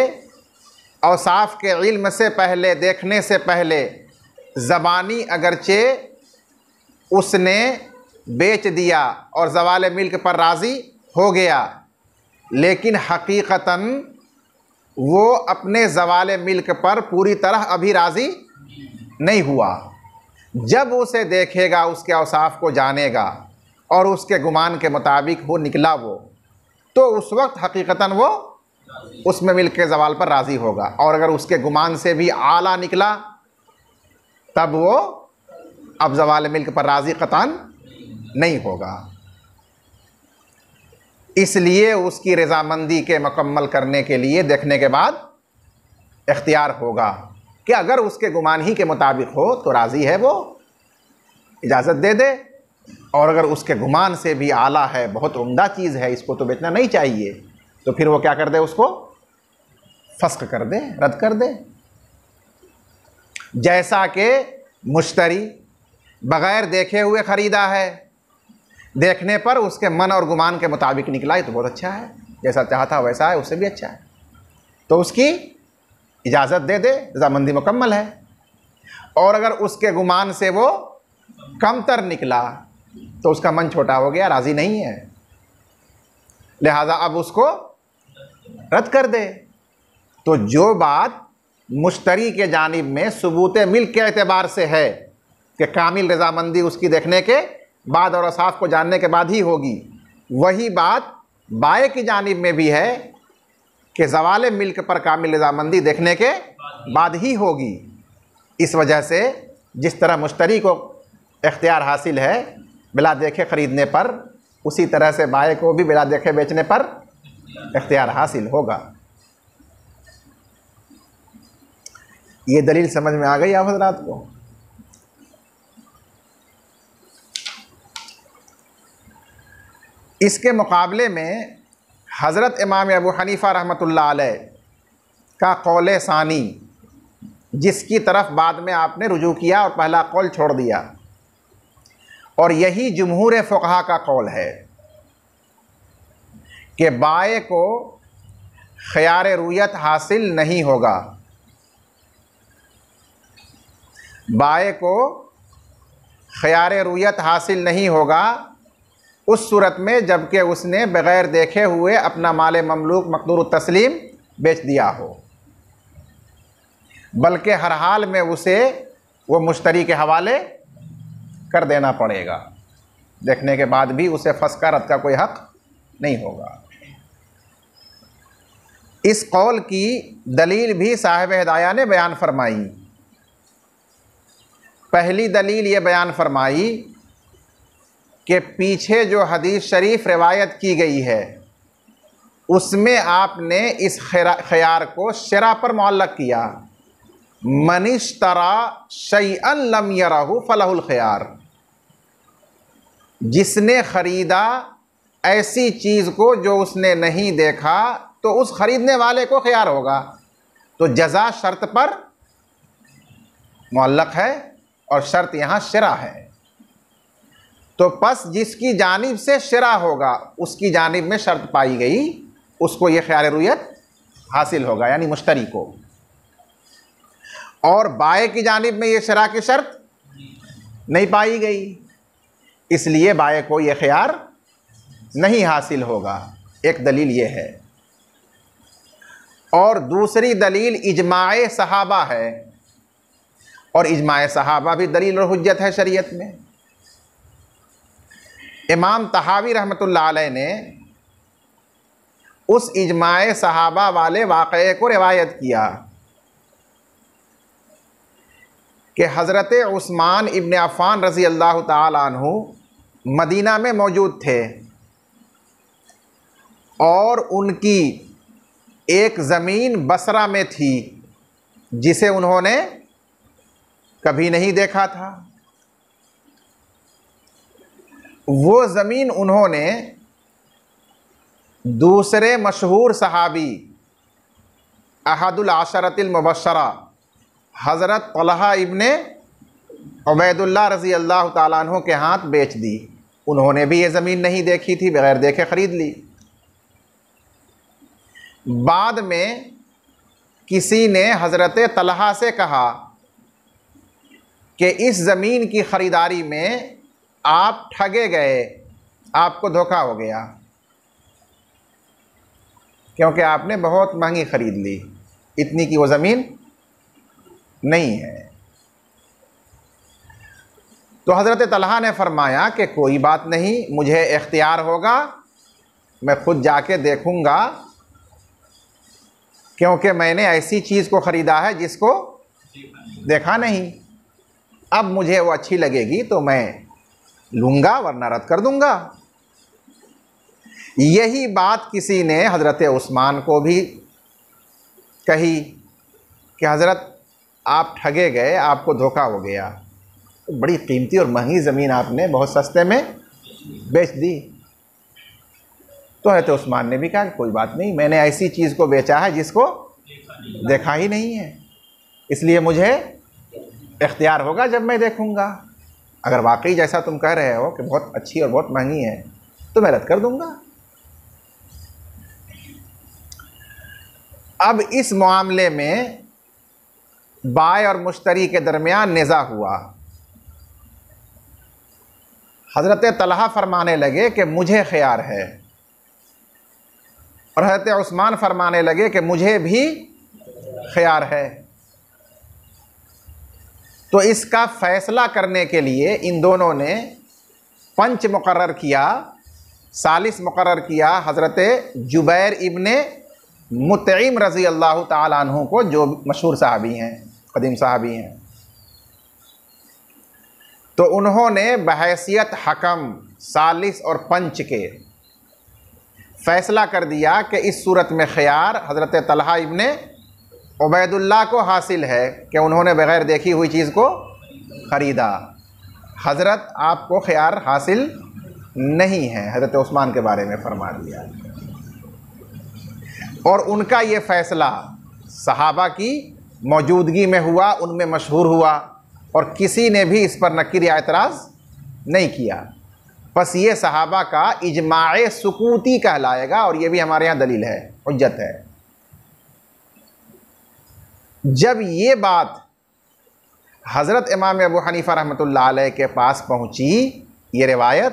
औसाफ के इल्म से पहले, देखने से पहले ज़बानी अगरचे उसने बेच दिया और ज़वाले मिल्क पर राज़ी हो गया, लेकिन हकीकतन वो अपने ज़वाले मिल्क पर पूरी तरह अभी राज़ी नहीं हुआ। जब उसे देखेगा, उसके औसाफ को जानेगा और उसके गुमान के मुताबिक वो निकला वो, तो उस वक्त हकीकतन वो उसमें मिल्क के ज़वाल पर राज़ी होगा। और अगर उसके गुमान से भी आला निकला, तब वो अब ज़वाले मिल्क पर राज़ी क़तन नहीं होगा। इसलिए उसकी रज़ामंदी के मुकम्मल करने के लिए देखने के बाद इख्तियार होगा कि अगर उसके गुमान ही के मुताबिक हो तो राज़ी है, वो इजाज़त दे दे, और अगर उसके गुमान से भी आला है, बहुत उम्दा चीज़ है, इसको तो बेचना नहीं चाहिए, तो फिर वो क्या कर दे, उसको फस्ख कर दे, रद्द कर दे। जैसा कि मुश्तरी बग़ैर देखे हुए ख़रीदा है, देखने पर उसके मन और गुमान के मुताबिक निकला, ये तो बहुत अच्छा है, जैसा चाहता वैसा है, उससे भी अच्छा है, तो उसकी इजाज़त दे दे, रज़ामंदी मुकम्मल है। और अगर उसके गुमान से वो कमतर निकला तो उसका मन छोटा हो गया, राज़ी नहीं है, लिहाजा अब उसको रद्द कर दे। तो जो बात मुश्तरी के जानिब में सबूत मिल्क के एतबार से है कि कामिल रज़ामंदी उसकी देखने के बाद और औसाफ को जानने के बाद ही होगी, वही बात बाए की जानिब में भी है कि ज़वाले मिल्क पर कामिल रज़ामंदी देखने के बाद ही होगी। इस वजह से जिस तरह मुश्तरी को इख्तियार हासिल है बिला देखे ख़रीदने पर, उसी तरह से बाए को भी बिला देखे बेचने पर इख्तियार हासिल होगा। ये दलील समझ में आ गई आप हज़रात को? इसके मुकाबले में हज़रत इमाम अबू हनीफ़ा रहमतुल्लाह अलैह का कौल सानी, जिसकी तरफ बाद में आपने रुजू किया और पहला कौल छोड़ दिया, और यही जमहूर फ़ुक़हा का कौल है कि बाए को ख़यार रुयत हासिल नहीं होगा। बाए को ख़यार रुयत हासिल नहीं होगा उस सूरत में जबकि उसने बग़ैर देखे हुए अपना माल ममलूक मक़दूर तस्लीम बेच दिया हो, बल्कि हर हाल में उसे वो मुश्तरी के हवाले कर देना पड़ेगा। देखने के बाद भी उसे फस्ख का रद्द का कोई हक़ नहीं होगा। इस कौल की दलील भी साहिब हिदाया ने बयान फरमाई। पहली दलील ये बयान फरमाई कि पीछे जो हदीस शरीफ रिवायत की गई है उसमें आपने इस ख़यार को शरा पर मुअल्लक़ किया, मनिश्तरा शैअन लम यरहु फलहुल ख़यार। जिसने ख़रीदा ऐसी चीज़ को जो उसने नहीं देखा तो उस ख़रीदने वाले को ख़यार होगा। तो जज़ा शर्त पर मुअल्लक़ है और शर्त यहाँ शिरा है। तो बस जिसकी जानिब से शिरा होगा उसकी जानिब में शर्त पाई गई, उसको ये ख़यार रुयत हासिल होगा, यानी मुश्तरी को। और बाए की जानिब में ये शिरा की शर्त नहीं पाई गई, इसलिए बाए को ये ख़यार नहीं हासिल होगा। एक दलील ये है। और दूसरी दलील इजमाए सहाबा है, और इजमाए सहाबा भी दलील और हुज्जत है शरीयत में। इमाम तहावी रहमतुल्लाह अलैह ने उस इजमाए सहाबा वाले वाक़ये को रिवायत किया कि हज़रत उस्मान इब्न अफ़्फ़ान रज़ी अल्लाह ताला अन्हु मदीना में मौजूद थे और उनकी एक ज़मीन बसरा में थी जिसे उन्होंने कभी नहीं देखा था। वो ज़मीन उन्होंने दूसरे मशहूर सहाबी अहदुल आशरतिल मुबश्शरा हज़रत तलहा इब्ने उबैदुल्लाह रज़ी अल्लाह ताला अन्हु के हाथ बेच दी। उन्होंने भी ये ज़मीन नहीं देखी थी, बग़ैर देखे ख़रीद ली। बाद में किसी ने हज़रत तलहा से कहा कि इस ज़मीन की ख़रीदारी में आप ठगे गए, आपको धोखा हो गया, क्योंकि आपने बहुत महंगी ख़रीद ली, इतनी की वो ज़मीन नहीं है। तो हज़रत तलहा ने फरमाया कि कोई बात नहीं, मुझे इख्तियार होगा, मैं खुद जाके देखूँगा, क्योंकि मैंने ऐसी चीज़ को ख़रीदा है जिसको देखा नहीं। अब मुझे वो अच्छी लगेगी तो मैं लूँगा, वरना रद्द कर दूँगा। यही बात किसी ने हज़रत उस्मान को भी कही कि हज़रत आप ठगे गए, आपको धोखा हो गया, तो बड़ी कीमती और महंगी ज़मीन आपने बहुत सस्ते में बेच दी। तो हज़रत उस्मान ने भी कहा कि कोई बात नहीं, मैंने ऐसी चीज़ को बेचा है जिसको देखा ही नहीं है, इसलिए मुझे इख्तियार होगा जब मैं देखूँगा। अगर वाकई जैसा तुम कह रहे हो कि बहुत अच्छी और बहुत महंगी है तो मैं रद्द कर दूँगा। अब इस मामले में बाय और मुश्तरी के दरमियान निज़ा हुआ। हज़रत तलहा फरमाने लगे कि मुझे ख़यार है, और हज़रत उस्मान फरमाने लगे कि मुझे भी ख़यार है। तो इसका फ़ैसला करने के लिए इन दोनों ने पंच मुकर्रर किया, सालिस मुकर्रर किया हज़रत जुबैर इब्ने मुतइम रज़ी अल्लाह ताला अन्हु को, जो मशहूर सहाबी हैं, क़दीम सहाबी हैं। तो उन्होंने बहैसियत हकम, सालिस और पंच के फ़ैसला कर दिया कि इस सूरत में ख़यार हज़रत तलहा इब्ने उबैदुल्लाह को हासिल है कि उन्होंने बग़ैर देखी हुई चीज़ को ख़रीदा। हज़रत आपको ख़यार हासिल नहीं है, हज़रत उस्मान के बारे में फरमा दिया। और उनका ये फ़ैसला सहाबा की मौजूदगी में हुआ, उनमें मशहूर हुआ, और किसी ने भी इस पर नकीर या एतराज़ नहीं किया। बस ये सहाबा का इजमाए सुकूती कहलाएगा, और ये भी हमारे यहाँ दलील है, हुज्जत है। जब ये बात हज़रत इमाम अबू हनीफ़ा रहमतुल्लाह अलैह के पास पहुँची, ये रिवायत,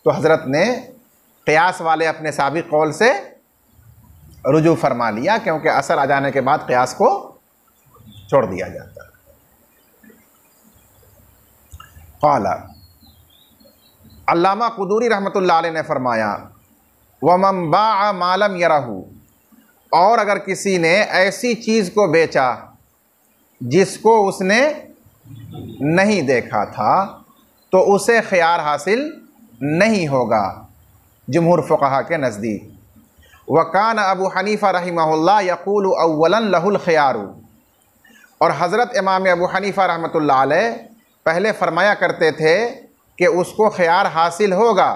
तो हज़रत ने क़ियास वाले अपने साबिक़ कौल से रुजू फरमा लिया, क्योंकि असर आ जाने के बाद क़ियास को छोड़ दिया जाता है। क़ाला अल्लामा क़ुदूरी रहमतुल्लाह अलैह ने फरमाया, वमन बाअ मालम यरहू, और अगर किसी ने ऐसी चीज़ को बेचा जिसको उसने नहीं देखा था तो उसे ख़यार हासिल नहीं होगा जमहूर फ़ुक़हा के नज़दीक। वकान अबू हनीफ़ा रहिमहुल्लाह यक़ूलु अव्वलन लहुल ख़यारु, और हज़रत इमाम अबू हनीफ़ा रहमतुल्लाह अलैह पहले फ़रमाया करते थे कि उसको ख़यार हासिल होगा,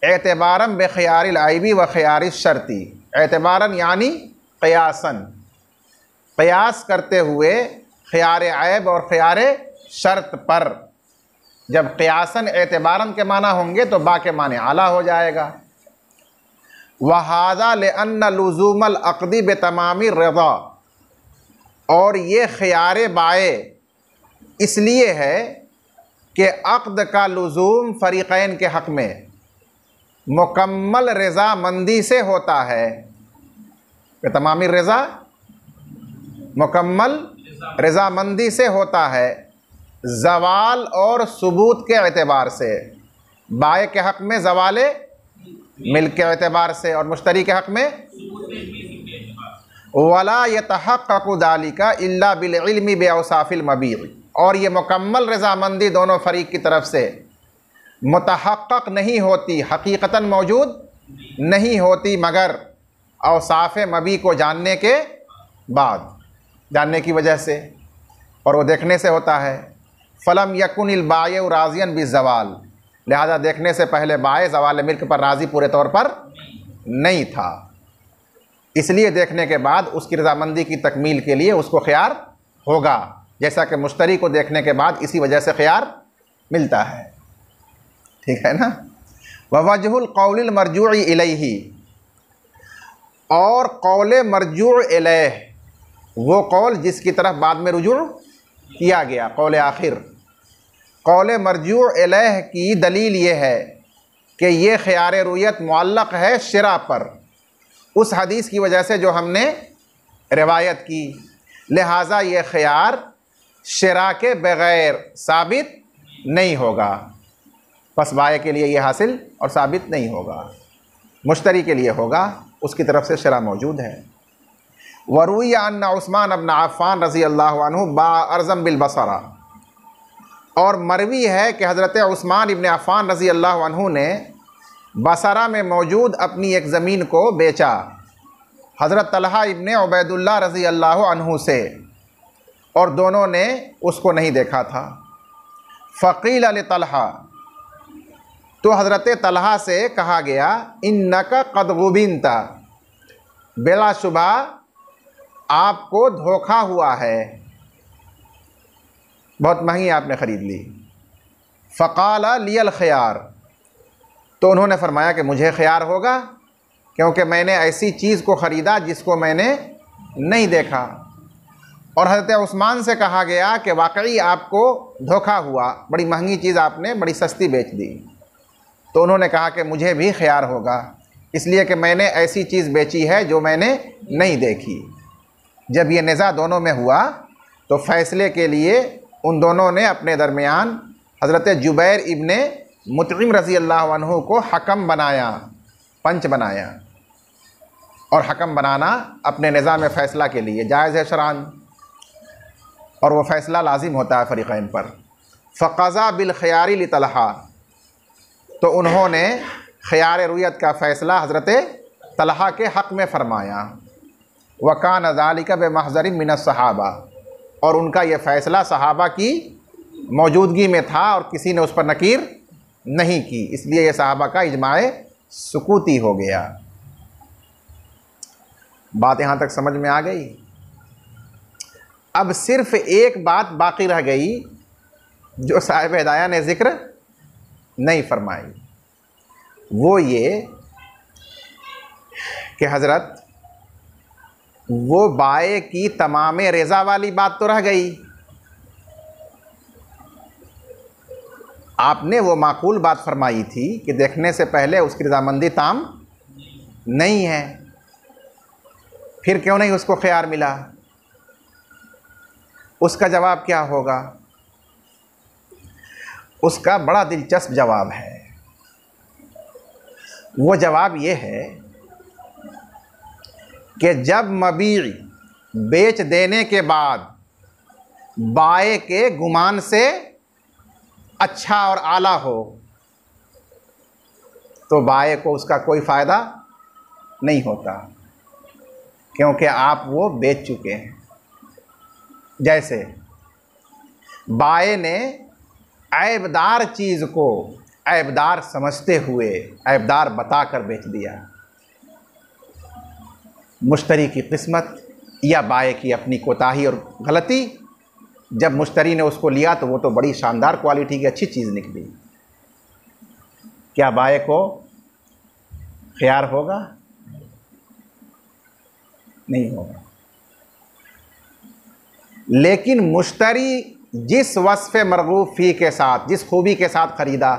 एतबारन बेख़यारिल आइबी व ख़यारिश शर्ती। एतबारन यानी क़यासन, क़यास करते हुए ख़ियार ऐब और ख़ियार शर्त पर। जब क़ियासन एतबारन के माना होंगे तो बा के माने आला हो जाएगा। वहादा लिअन्न लुज़ूमल अक़दी बेतमामी रज़ा, और ये ख़ियार बाए इसलिए है कि अक़्द का लुज़ूम फ़रीक़ैन के हक़ में मुकम्मल रज़ामंदी से होता है। बेतमामी रज़ा, मुकम्मल रज़ामंदी से होता है, ज़वाल और सुबूत के एतबार से। बाए के हक़ में ज़वाल मिल्क के एतबार से और मुश्तरी के हक़ में वला यतहक़्क़ु ज़ालिका इल्ला बिल इल्मि बिअवसाफ़िल मबीअ, और ये मुकम्मल रज़ामंदी दोनों फ़रीक़ की तरफ से मुतहक़्क़क़ नहीं होती, हकीकतन मौजूद नहीं होती, मगर औसाफ़ मबी को जानने के बाद, जानने की वजह से, और वो देखने से होता है। फ़लम यकुनिल बाय राज़ियन बिज़वाल, लिहाजा देखने से पहले बाय ज़वाल मिल्क पर राज़ी पूरे तौर पर नहीं था, इसलिए देखने के बाद उसकी रज़ामंदी की तकमील के लिए उसको ख़ियार होगा, जैसा कि मुश्तरी को देखने के बाद इसी वजह से ख़ियार मिलता है। ठीक है ना। ववजहुल क़ौलिल मरजूई इलैहि, और कौल मरजू इलैह वो कौल जिसकी तरफ बाद में रुजू किया गया, कौल आखिर। कौल मरजू इलैह की दलील ये है कि ये ख़ियार रुयत मुअल्लक़ है शिरा पर, उस हदीस की वजह से जो हमने रिवायत की, लिहाजा ये ख़ियार शिरा के बग़ैर साबित नहीं होगा। बस बाए के लिए ये हासिल और साबित नहीं होगा, मुश्तरी के लिए होगा, उसकी तरफ से शिरा मौजूद है। वरुइया अन्ना उस्मान इब्न अफ़्फ़ान रज़ी अल्लाहु अन्हु बा अर्ज़म बिल बसरा, और मरवी है कि हज़रत उस्मान इब्न अफ़्फ़ान रज़ी अल्लाहु अन्हु ने बसरा में मौजूद अपनी एक ज़मीन को बेचा हज़रत तलहा इब्न उबैदुल्लाह रज़ी अल्लाहु अन्हु से, और दोनों ने उसको नहीं देखा था। फ़क़ील li तलहा, तो हज़रत तलहा से कहा गया, इन्नका क़द गुबिनता, बिलाशुबा आपको धोखा हुआ है, बहुत महंगी आपने ख़रीद ली। फ़क़ाला लियल ख़ियार, तो उन्होंने फरमाया कि मुझे ख़ियार होगा, क्योंकि मैंने ऐसी चीज़ को ख़रीदा जिसको मैंने नहीं देखा। और हज़रत उस्मान से कहा गया कि वाकई आपको धोखा हुआ, बड़ी महंगी चीज़ आपने बड़ी सस्ती बेच दी। तो उन्होंने कहा कि मुझे भी ख़ियार होगा, इसलिए कि मैंने ऐसी चीज़ बेची है जो मैंने नहीं देखी। जब ये निज़ा दोनों में हुआ तो फ़ैसले के लिए उन दोनों ने अपने दरमियान हज़रत जुबैर इब्ने मुतइम रज़ी अल्लाह अन्हु को हकम बनाया, पंच बनाया। और हकम बनाना अपने निज़ाम फ़ैसला के लिए जायज़ है शरअन, और वो फ़ैसला लाजिम होता है फ़रीक़ैन पर। फ़क़ज़ा बिल ख़ियारी लि तलहा, तो उन्होंने ख़ियार रुयत का फ़ैसला हज़रत तलहा के हक़ में फ़रमाया। वकान ज़ालिका बिमहज़रिन मिनस सहाबा, और उनका यह फ़ैसला सहाबा की मौजूदगी में था और किसी ने उस पर नकीर नहीं की, इसलिए यह सहाबा का इजमाए सुकूती हो गया। बात यहाँ तक समझ में आ गई। अब सिर्फ़ एक बात बाकी रह गई जो साहिब हिदाया ने ज़िक्र नहीं फरमाई, वो ये कि हज़रत वो बाए की तमाम रज़ा वाली बात तो रह गई, आपने वो माकूल बात फरमाई थी कि देखने से पहले उसकी रज़ामंदी ताम नहीं है, फिर क्यों नहीं उसको ख़ियार मिला? उसका जवाब क्या होगा? उसका बड़ा दिलचस्प जवाब है। वो जवाब ये है कि जब मबी बेच देने के बाद बाए के गुमान से अच्छा और आला हो तो बाए को उसका कोई फ़ायदा नहीं होता, क्योंकि आप वो बेच चुके हैं। जैसे बाए ने ऐबदार चीज़ को ऐबदार समझते हुए ऐबदार बताकर बेच दिया। मुश्तरी की किस्मत या बाए की अपनी कोताही और गलती जब मुश्तरी ने उसको लिया तो वो तो बड़ी शानदार क्वालिटी की अच्छी चीज़ निकली। क्या बाय को ख्यार होगा? नहीं होगा। लेकिन मुश्तरी जिस वस्फ़े मरगूब फ़ी के साथ, जिस खूबी के साथ ख़रीदा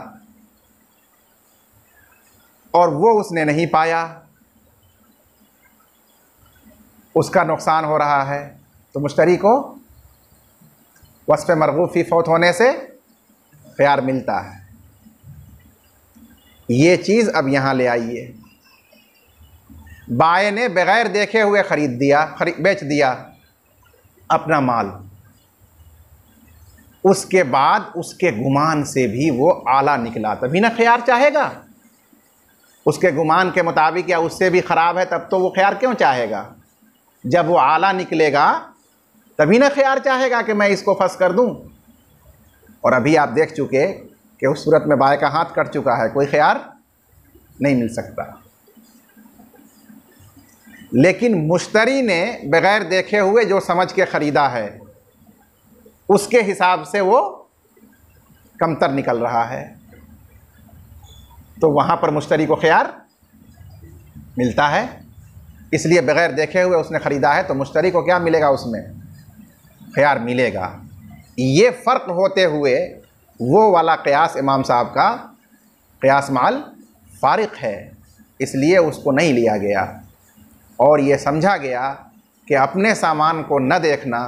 और वो उसने नहीं पाया, उसका नुकसान हो रहा है, तो मुश्तरी को वस्फ़े मरगूब फ़ी फौत होने से ख़यार मिलता है। ये चीज़ अब यहाँ ले आइए। बाय ने बग़ैर देखे हुए बेच दिया अपना माल, उसके बाद उसके गुमान से भी वो आला निकला, तभी ना ख़यार चाहेगा। उसके गुमान के मुताबिक या उससे भी ख़राब है तब तो वो ख़यार क्यों चाहेगा? जब वो आला निकलेगा तभी ना ख़यार चाहेगा कि मैं इसको फंस कर दूं। और अभी आप देख चुके कि उस सूरत में बाय का हाथ कट चुका है, कोई ख़यार नहीं मिल सकता। लेकिन मुश्तरी ने बग़ैर देखे हुए जो समझ के ख़रीदा है उसके हिसाब से वो कमतर निकल रहा है, तो वहाँ पर मुश्तरी को ख़यार मिलता है। इसलिए बग़ैर देखे हुए उसने ख़रीदा है तो मुश्तरी को क्या मिलेगा? उसमें ख़यार मिलेगा। ये फ़र्क होते हुए वो वाला क़यास इमाम साहब का क़यास माल फ़ारिक़ है, इसलिए उसको नहीं लिया गया और ये समझा गया कि अपने सामान को न देखना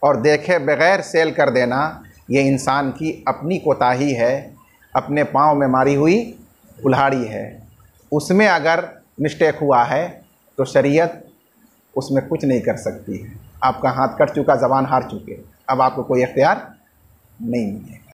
और देखे बग़ैर सेल कर देना ये इंसान की अपनी कोताही है, अपने पाँव में मारी हुई कुल्हाड़ी है। उसमें अगर मिस्टेक हुआ है तो शरीयत उसमें कुछ नहीं कर सकती है। आपका हाथ कट चुका, ज़बान हार चुके, अब आपको कोई इख्तियार नहीं मिलेगा।